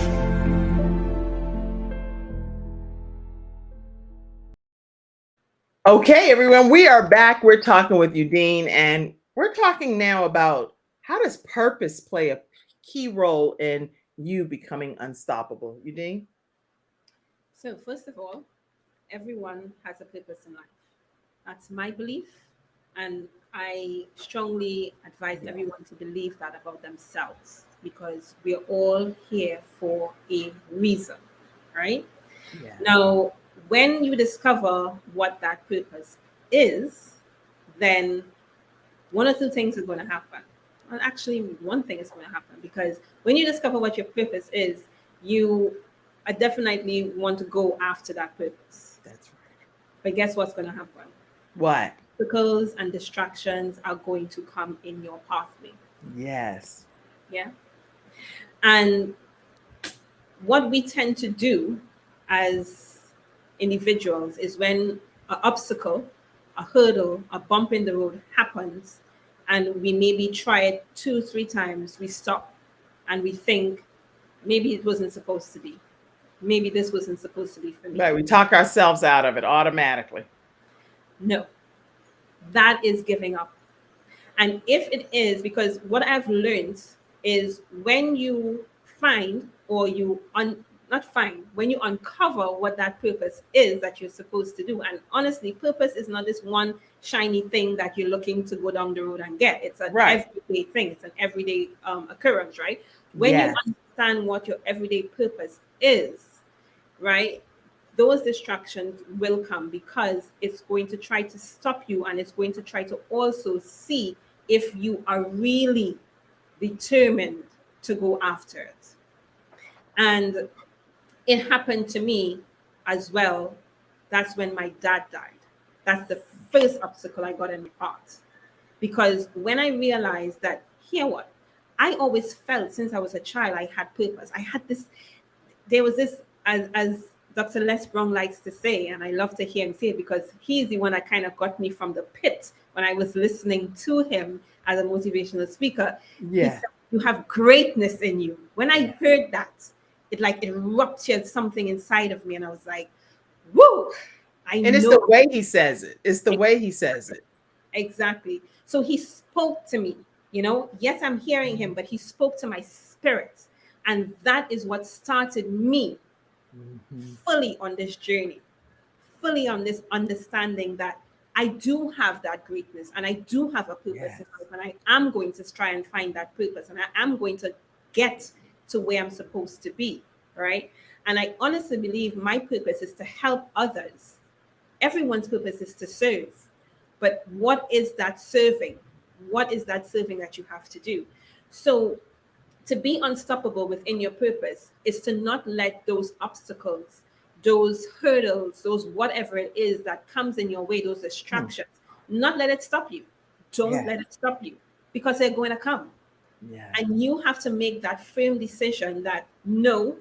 [SPEAKER 1] Okay, everyone, we are back. We're talking with you, Dean, and we're talking now about how does purpose play a key role in you becoming unstoppable, Dean?
[SPEAKER 3] So first of all, everyone has a purpose in life. That's my belief, and I strongly advise everyone to believe that about themselves, because we're all here for a reason, right? Yeah. Now, when you discover what that purpose is, then one or two things is going to happen. Well, actually, one thing is going to happen, because when you discover what your purpose is, you definitely want to go after that purpose.
[SPEAKER 1] That's right.
[SPEAKER 3] But guess what's going to happen?
[SPEAKER 1] What?
[SPEAKER 3] Obstacles and distractions are going to come in your pathway.
[SPEAKER 1] Yes.
[SPEAKER 3] Yeah. And what we tend to do as individuals is when an obstacle, a hurdle, a bump in the road happens, and we maybe try it 2-3 times, we stop and we think, maybe it wasn't supposed to be. Maybe this wasn't supposed to be for me.
[SPEAKER 1] Right. We talk ourselves out of it automatically.
[SPEAKER 3] No, that is giving up. And if it is, because what I've learned is when you find, or when you uncover what that purpose is that you're supposed to do. And honestly, purpose is not this one shiny thing that you're looking to go down the road and get. It's an everyday thing. It's an everyday occurrence, right? When you understand what your everyday purpose is, right, those distractions will come, because it's going to try to stop you, and it's going to try to also see if you are really determined to go after it. And it happened to me as well. That's when my dad died. That's the first obstacle I got in my path. Because when I realized that, hear what? I always felt since I was a child, I had purpose. I had this, there was this, as Dr. Les Brown likes to say, and I love to hear him say it, because he's the one that kind of got me from the pit when I was listening to him as a motivational speaker. Yeah. He said, you have greatness in you. When I heard that, it like erupted something inside of me, and I was like, woo, I
[SPEAKER 1] And it's
[SPEAKER 3] know.
[SPEAKER 1] the way he says it. It's the way he says it.
[SPEAKER 3] Exactly. So he spoke to me, yes, I'm hearing him, but he spoke to my spirit. And that is what started me fully on this journey, fully on this understanding that I do have that greatness and I do have a purpose in life. And I am going to try and find that purpose and I am going to get to where I'm supposed to be. Right. And I honestly believe my purpose is to help others. Everyone's purpose is to serve. But what is that serving? What is that serving that you have to do? So to be unstoppable within your purpose is to not let those obstacles, those hurdles, those whatever it is that comes in your way, those distractions, not let it stop you. Don't let it stop you because they're going to come. Yeah. And you have to make that firm decision that no,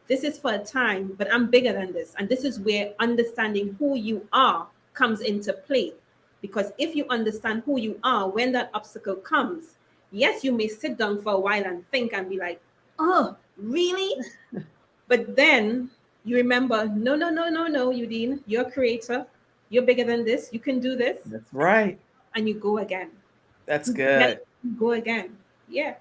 [SPEAKER 3] this is for a time, but I'm bigger than this. And this is where understanding who you are comes into play. Because if you understand who you are, when that obstacle comes, yes, you may sit down for a while and think and be like, oh, really? But then you remember, no, Udine, you're a creator. You're bigger than this. You can do this.
[SPEAKER 1] That's right.
[SPEAKER 3] And you go again.
[SPEAKER 1] That's good.
[SPEAKER 3] You go again. Yeah.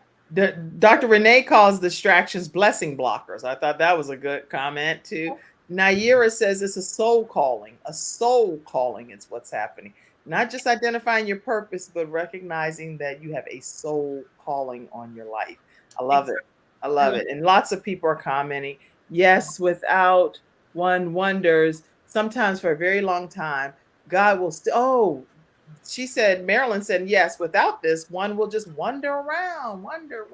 [SPEAKER 1] Dr. Renee calls distractions blessing blockers. I thought that was a good comment too. Naira says it's a soul calling. A soul calling is what's happening. Not just identifying your purpose, but recognizing that you have a soul calling on your life. I love it. I love it. And lots of people are commenting. Yes, without one wonders, sometimes for a very long time, God will still, she said, Marilyn said, yes, without this, one will just wander around, wonder.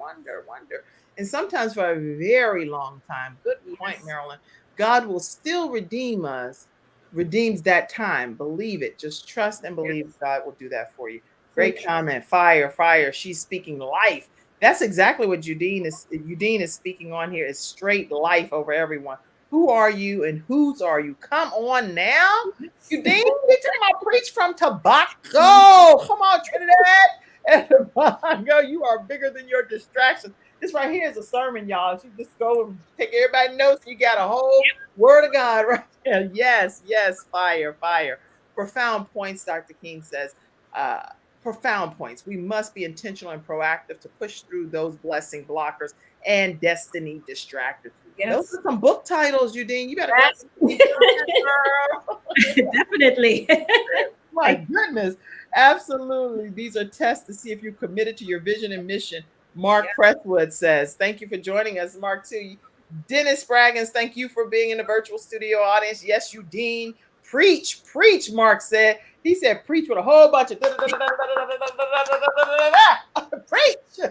[SPEAKER 1] And sometimes for a very long time, good point, Marilyn, God will still redeem us, redeems that time. Believe it. Just trust and believe God will do that for you. Great comment. Fire. She's speaking life. That's exactly what Udine is speaking on here, is straight life over everyone. Who are you and whose are you? Come on now. Udine, get to my preach from Tobacco. Come on, Trinidad and Tobago. You are bigger than your distractions. This right here is a sermon, y'all. You just go and take everybody notes. You got a whole word of God right there. Yes, fire. Profound points, Dr. King says. Profound points. We must be intentional and proactive to push through those blessing blockers and destiny distractors. Yes. Those are some book titles, Udine. You better
[SPEAKER 3] definitely.
[SPEAKER 1] My goodness. Absolutely. These are tests to see if you're committed to your vision and mission. Mark Presswood says, thank you for joining us, Mark, too. Dennis Spraggins, thank you for being in the virtual studio audience. Yes, Udine. Preach, Mark said. He said preach with a whole bunch of preach.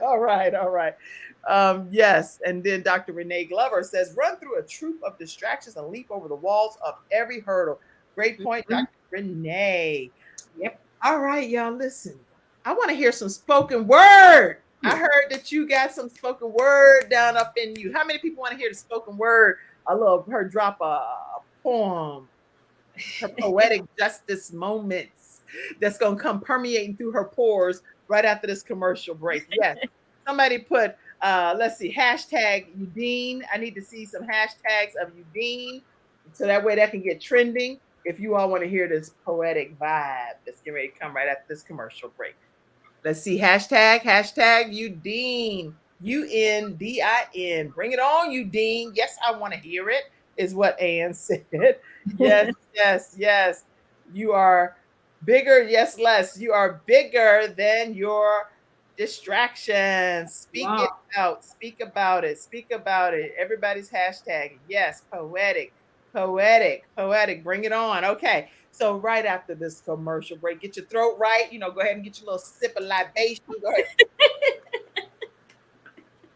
[SPEAKER 1] All right. Yes. And then Dr. Renee Glover says, run through a troop of distractions and leap over the walls of every hurdle. Great point, Dr. Renee. Yep. All right, y'all, listen. I want to hear some spoken word. I heard that you got some spoken word down up in you. How many people want to hear the spoken word? I love her drop a poem, her poetic justice moments that's going to come permeating through her pores right after this commercial break. Yes. Somebody put, let's see, hashtag Udine. I need to see some hashtags of Udine so that way that can get trending. If you all want to hear this poetic vibe that's getting ready to come right after this commercial break. Let's see, hashtag Udine, UNDIN. Bring it on, Udine. Yes, I want to hear it, is what Ann said. Yes. You are bigger, yes, less. You are bigger than your distractions. Speak it out. Speak about it. Everybody's hashtagging. Yes, poetic. Bring it on. Okay. So right after this commercial break, get your throat right. Go ahead and get your little sip of libation. Go ahead.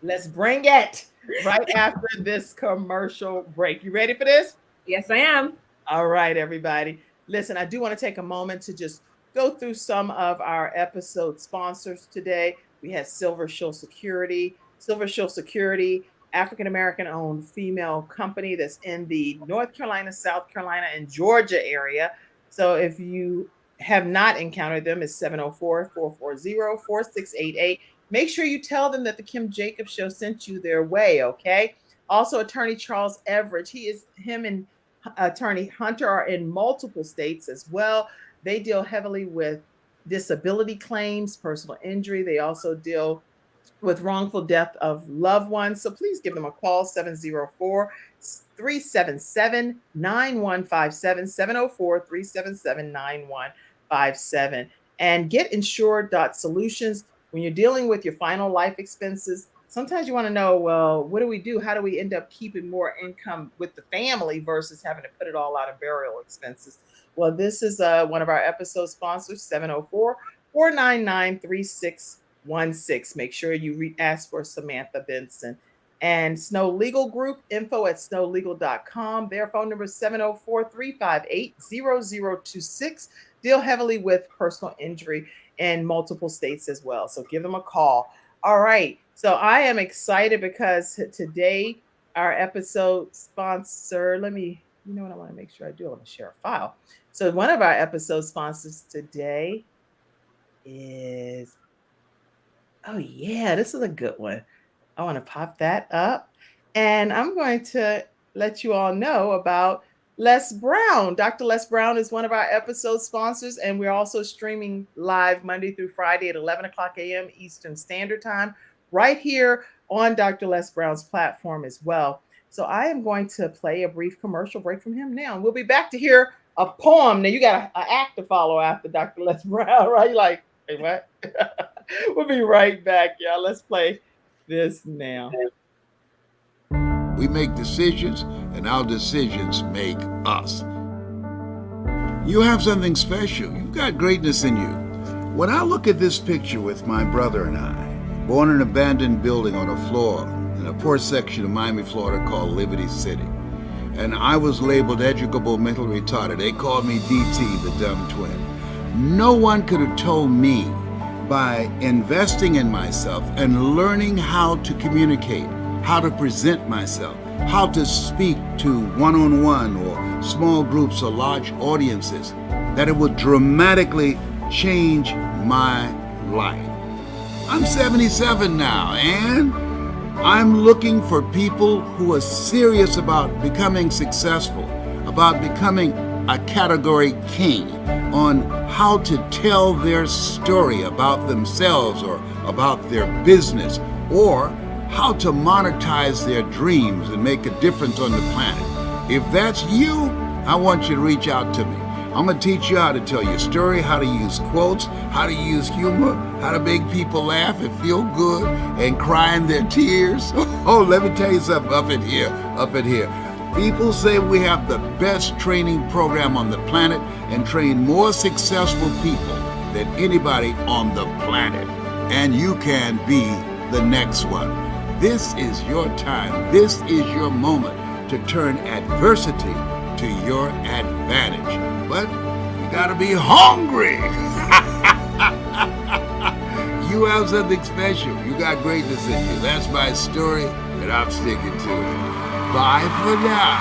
[SPEAKER 1] Let's bring it right after this commercial break. You ready for this?
[SPEAKER 3] Yes, I am.
[SPEAKER 1] All right, everybody. Listen, I do want to take a moment to just go through some of our episode sponsors today. We had Silver Shield Security. Silver Shield Security, African-American owned female company that's in the North Carolina, South Carolina, and Georgia area. So if you have not encountered them, it's 704-440-4688. Make sure you tell them that the Kim Jacobs Show sent you their way, okay? Also, attorney Charles Everett. Him and attorney Hunter are in multiple states as well. They deal heavily with disability claims, personal injury. They also deal with wrongful death of loved ones. So please give them a call, 704-377-9157, 704-377-9157. And get insured.solutions. When you're dealing with your final life expenses, sometimes you want to know, well, what do we do? How do we end up keeping more income with the family versus having to put it all out of burial expenses? Well, this is one of our episode sponsors, 704-499-3616. Make sure you ask for Samantha Benson. And Snow Legal Group, info@snowlegal.com. Their phone number is 704-358-0026. Deal heavily with personal injury in multiple states as well. So give them a call. All right. So I am excited because today our episode sponsor, you know what I want to make sure I do? I want to share a file. So one of our episode sponsors today is, oh yeah, this is a good one. I want to pop that up. And I'm going to let you all know about Les Brown. Dr. Les Brown is one of our episode sponsors, and we're also streaming live Monday through Friday at 11 o'clock a.m. Eastern Standard Time, right here on Dr. Les Brown's platform as well. So I am going to play a brief commercial break from him now, and we'll be back to hear a poem. Now you got an act to follow after Dr. Les Brown, right? You're like, hey, what? We'll be right back, y'all. Let's play this now.
[SPEAKER 8] We make decisions, and our decisions make us. You have something special. You've got greatness in you. When I look at this picture with my brother and I, born in an abandoned building on a floor in a poor section of Miami, Florida called Liberty City, and I was labeled educable mentally retarded. They called me DT, the dumb twin. No one could have told me, by investing in myself and learning how to communicate, how to present myself, how to speak to one-on-one or small groups or large audiences, that it would dramatically change my life. I'm 77 now, and I'm looking for people who are serious about becoming successful, about becoming a category king, on how to tell their story about themselves or about their business, or how to monetize their dreams and make a difference on the planet. If that's you, I want you to reach out to me. I'm going to teach you how to tell your story, how to use quotes, how to use humor, how to make people laugh and feel good and cry in their tears. Oh, let me tell you something up in here. People say we have the best training program on the planet and train more successful people than anybody on the planet. And you can be the next one. This is your time. This is your moment to turn adversity to your advantage. But you gotta be hungry. You have something special. You got greatness in you. That's my story, and I'm sticking to it. Bye for now.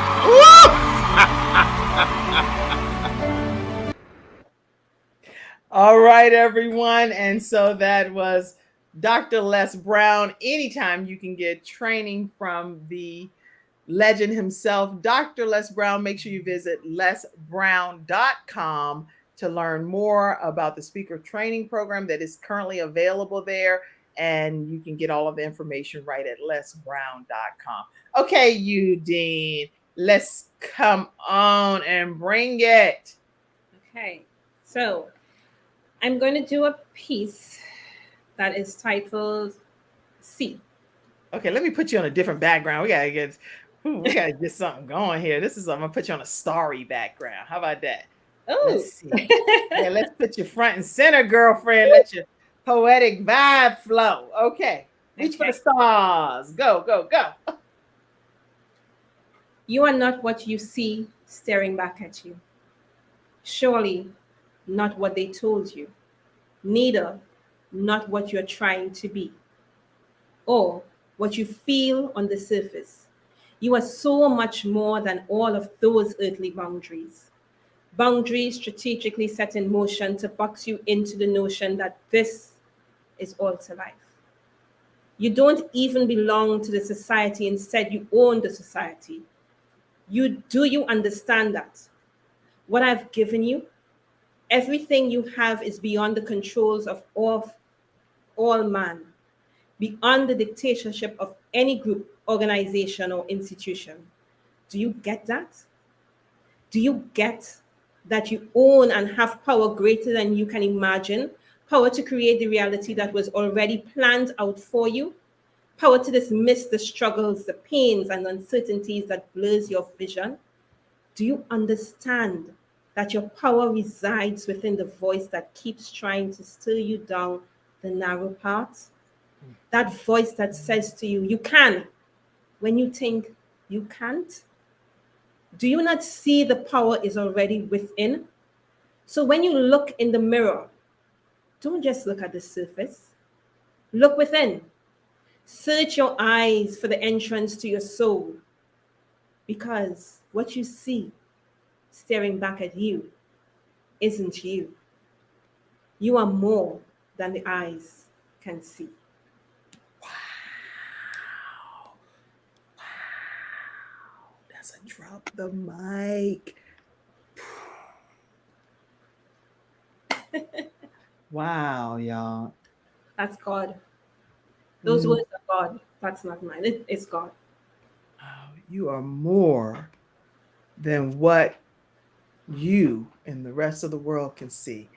[SPEAKER 1] All right, everyone. And so that was Dr. Les Brown. Anytime you can get training from the legend himself, Dr. Les Brown, make sure you visit lesbrown.com to learn more about the speaker training program that is currently available there. And you can get all of the information right at lesbrown.com. Okay, Dean, let's come on and bring it.
[SPEAKER 3] Okay, so I'm going to do a piece that is titled C.
[SPEAKER 1] Okay, let me put you on a different background. We gotta get something going here. I'm gonna put you on a starry background. How about that?
[SPEAKER 3] Oh,
[SPEAKER 1] let's see. Yeah, let's put you front and center, girlfriend. Let your poetic vibe flow. Okay, reach for the stars. Go, go, go.
[SPEAKER 3] You are not what you see staring back at you. Surely not what they told you. Neither not what you're trying to be, or what you feel on the surface. You are so much more than all of those earthly boundaries. Boundaries strategically set in motion to box you into the notion that this is all to life. You don't even belong to the society. Instead, you own the society. Do you understand that what I've given you, everything you have is beyond the controls of all man, beyond the dictatorship of any group, organization, or institution. Do you get that? Do you get that you own and have power greater than you can imagine? Power to create the reality that was already planned out for you? Power to dismiss the struggles, the pains, and uncertainties that blurs your vision? Do you understand that your power resides within the voice that keeps trying to steer you down the narrow path? That voice that says to you, you can, when you think you can't? Do you not see the power is already within? So when you look in the mirror, don't just look at the surface. Look within. Search your eyes for the entrance to your soul. Because what you see staring back at you isn't you. You are more than the eyes can see.
[SPEAKER 1] That's a drop the mic. Wow, y'all.
[SPEAKER 3] That's God. Those words are God. That's not mine. It's God.
[SPEAKER 1] Wow, you are more than what you and the rest of the world can see.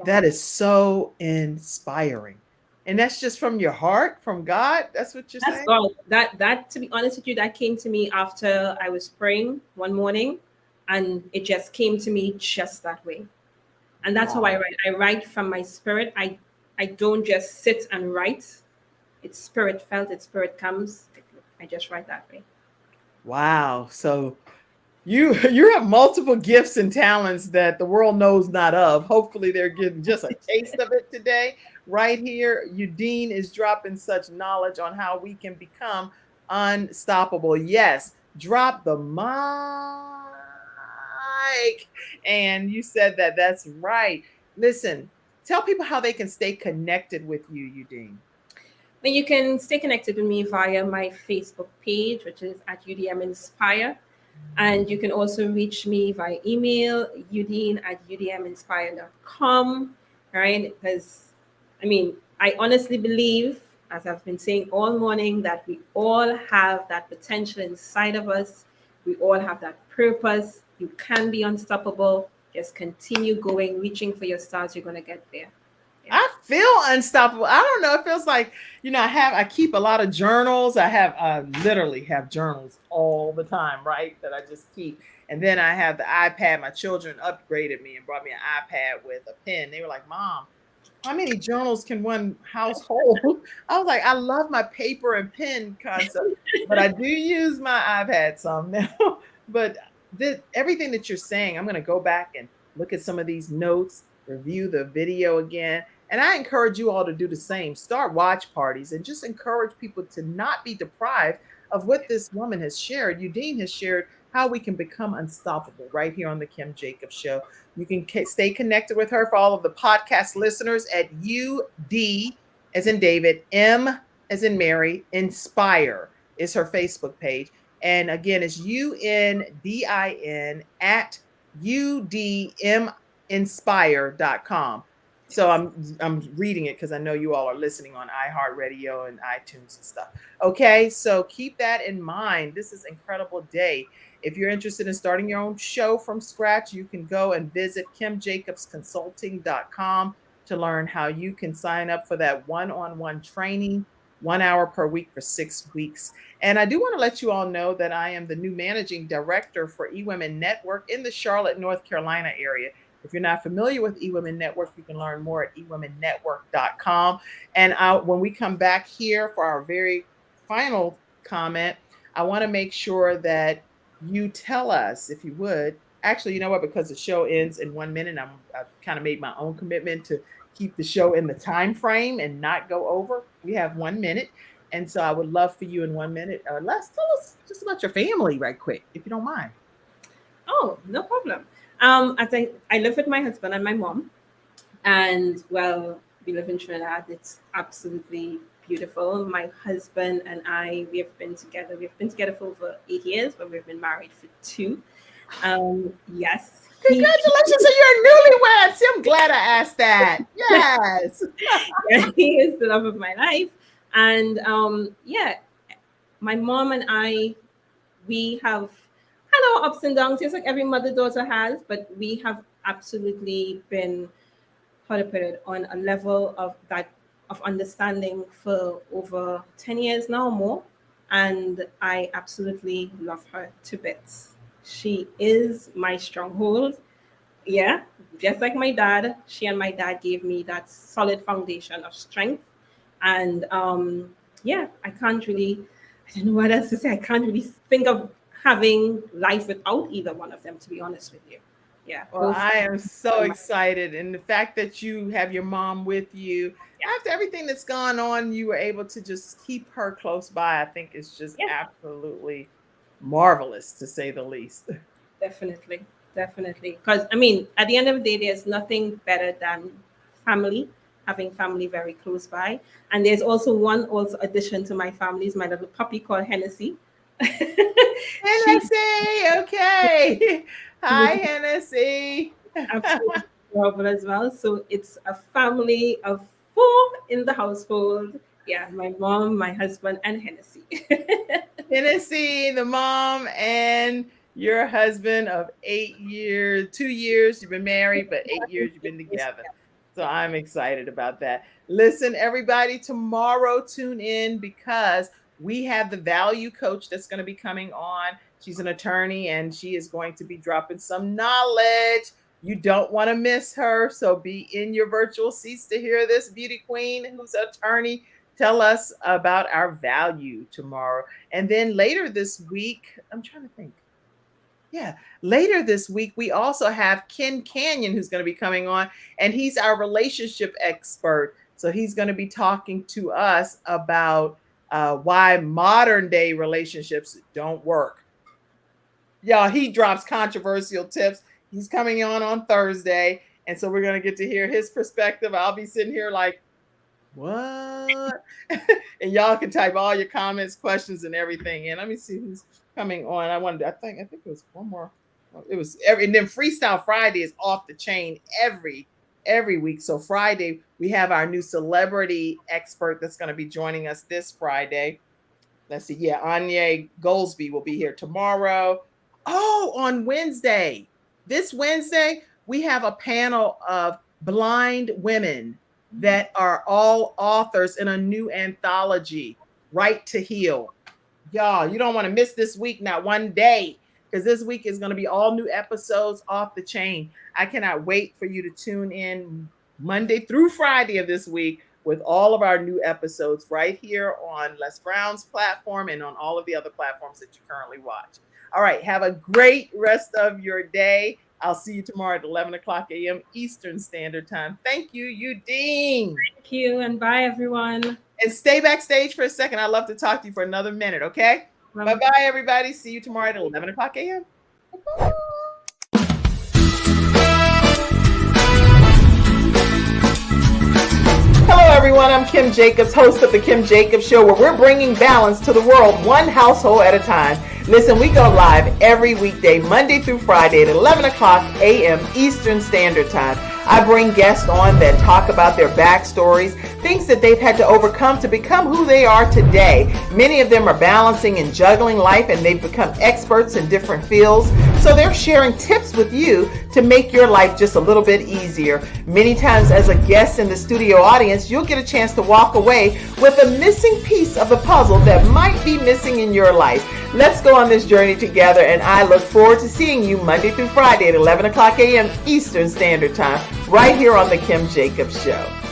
[SPEAKER 1] That is so inspiring. And that's just from your heart, from God. That's what you're
[SPEAKER 3] That's
[SPEAKER 1] saying?
[SPEAKER 3] God. That to be honest with you, that came to me after I was praying one morning, and it just came to me just that way. And that's how I write. I write from my spirit. I don't just sit and write. It's spirit felt, it's spirit comes. I just write that way.
[SPEAKER 1] Wow. So you have multiple gifts and talents that the world knows not of. Hopefully they're getting just a taste of it today. Right here, Udine is dropping such knowledge on how we can become unstoppable. Yes, drop the mic. And you said that. That's right. Listen, tell people how they can stay connected with you, Udine.
[SPEAKER 3] Then you can stay connected with me via my Facebook page, which is at UDM Inspire. And you can also reach me via email, udine@udminspire.com, right? Because, I mean, I honestly believe, as I've been saying all morning, that we all have that potential inside of us. We all have that purpose. You can be unstoppable. Just continue going, reaching for your stars. You're going to get there.
[SPEAKER 1] I feel unstoppable. I don't know. It feels like, I keep a lot of journals. I literally have journals all the time, right? That I just keep. And then I have the iPad. My children upgraded me and brought me an iPad with a pen. They were like, Mom, how many journals can one household? I was like, I love my paper and pen concept, but I do use my iPad some now. But everything that you're saying, I'm going to go back and look at some of these notes, review the video again. And I encourage you all to do the same. Start watch parties and just encourage people to not be deprived of what this woman has shared. Udine has shared how we can become unstoppable right here on the Kim Jacobs Show. You can stay connected with her for all of the podcast listeners at UD as in David, M as in Mary, Inspire is her Facebook page. And again, it's UNDIN at UDMinspire.com. So I'm reading it because I know you all are listening on iHeartRadio and iTunes and stuff. Okay, so keep that in mind. This is an incredible day. If you're interested in starting your own show from scratch, you can go and visit kimjacobsconsulting.com to learn how you can sign up for that one-on-one training, 1 hour per week for 6 weeks. And I do want to let you all know that I am the new managing director for eWomen Network in the Charlotte, North Carolina area. If you're not familiar with eWomen Network, you can learn more at eWomenNetwork.com. And when we come back here for our very final comment, I want to make sure that you tell us, if you would, actually, you know what, because the show ends in 1 minute, I've kind of made my own commitment to keep the show in the time frame and not go over. We have 1 minute. And so I would love for you in 1 minute, let's tell us just about your family right quick, if you don't mind.
[SPEAKER 3] Oh, no problem. I live with my husband and my mom, and well, we live in Trinidad. It's absolutely beautiful. My husband and I, we have been together. We've been together for over 8 years, but we've been married for 2. Yes.
[SPEAKER 1] Congratulations on your newlywed. See, I'm glad I asked that. Yes.
[SPEAKER 3] He is the love of my life. And my mom and I, we have had our ups and downs, just like every mother-daughter has, but we have absolutely been, how to put it, on a level of understanding for over 10 years now or more. And I absolutely love her to bits. She is my stronghold. Yeah, just like my dad, she and my dad gave me that solid foundation of strength. And I don't know what else to say. I can't really think of having life without either one of them, to be honest with you. Yeah.
[SPEAKER 1] Well, I am so excited. And the fact that you have your mom with you, after everything that's gone on, you were able to just keep her close by. I think it's just absolutely marvelous, to say the least.
[SPEAKER 3] Definitely. Because, I mean, at the end of the day, there's nothing better than family, having family very close by. And there's also one addition to my family is my little puppy called Hennessy.
[SPEAKER 1] Hennessy, okay. Hi, Hennessy.
[SPEAKER 3] Absolutely as well. So it's a family of 4 in the household. Yeah, my mom, my husband, and Hennessy.
[SPEAKER 1] Hennessy, the mom, and your husband of 8 years, 2 years you've been married, but 8 years you've been together. So I'm excited about that. Listen, everybody, tomorrow tune in because we have the value coach that's going to be coming on. She's an attorney and she is going to be dropping some knowledge. You don't want to miss her. So be in your virtual seats to hear this beauty queen who's an attorney tell us about our value tomorrow. And then later this week, I'm trying to think. Yeah, later this week, we also have Ken Canyon who's going to be coming on, and he's our relationship expert. So he's going to be talking to us about why modern day relationships don't work. Yeah, he drops controversial tips. He's coming on Thursday. And so we're going to get to hear his perspective. I'll be sitting here like, what? And y'all can type all your comments, questions, and everything. And let me see who's coming on. I think it was one more. It was and then Freestyle Friday is off the chain every week. So Friday, we have our new celebrity expert that's going to be joining us this Friday. Let's see. Yeah, Anya Goldsby will be here tomorrow. Oh, on Wednesday. This Wednesday, we have a panel of blind women that are all authors in a new anthology, Right to Heal. Y'all, you don't want to miss this week, not one day, because this week is going to be all new episodes off the chain. I cannot wait for you to tune in Monday through Friday of this week with all of our new episodes right here on Les Brown's platform and on all of the other platforms that you currently watch. All right, have a great rest of your day. I'll see you tomorrow at 11 o'clock a.m. Eastern Standard Time. Thank you, Udine.
[SPEAKER 3] Thank you, and bye, everyone.
[SPEAKER 1] And stay backstage for a second. I'd love to talk to you for another minute, okay? Bye-bye, everybody. See you tomorrow at 11 o'clock a.m. Hello, everyone. I'm Kim Jacobs, host of The Kim Jacobs Show, where we're bringing balance to the world one household at a time. Listen, we go live every weekday, Monday through Friday at 11 o'clock a.m. Eastern Standard Time. I bring guests on that talk about their backstories, things that they've had to overcome to become who they are today. Many of them are balancing and juggling life, and they've become experts in different fields. So they're sharing tips with you to make your life just a little bit easier. Many times as a guest in the studio audience, you'll get a chance to walk away with a missing piece of the puzzle that might be missing in your life. Let's go on this journey together, and I look forward to seeing you Monday through Friday at 11 o'clock a.m. Eastern Standard Time, right here on The Kim Jacobs Show.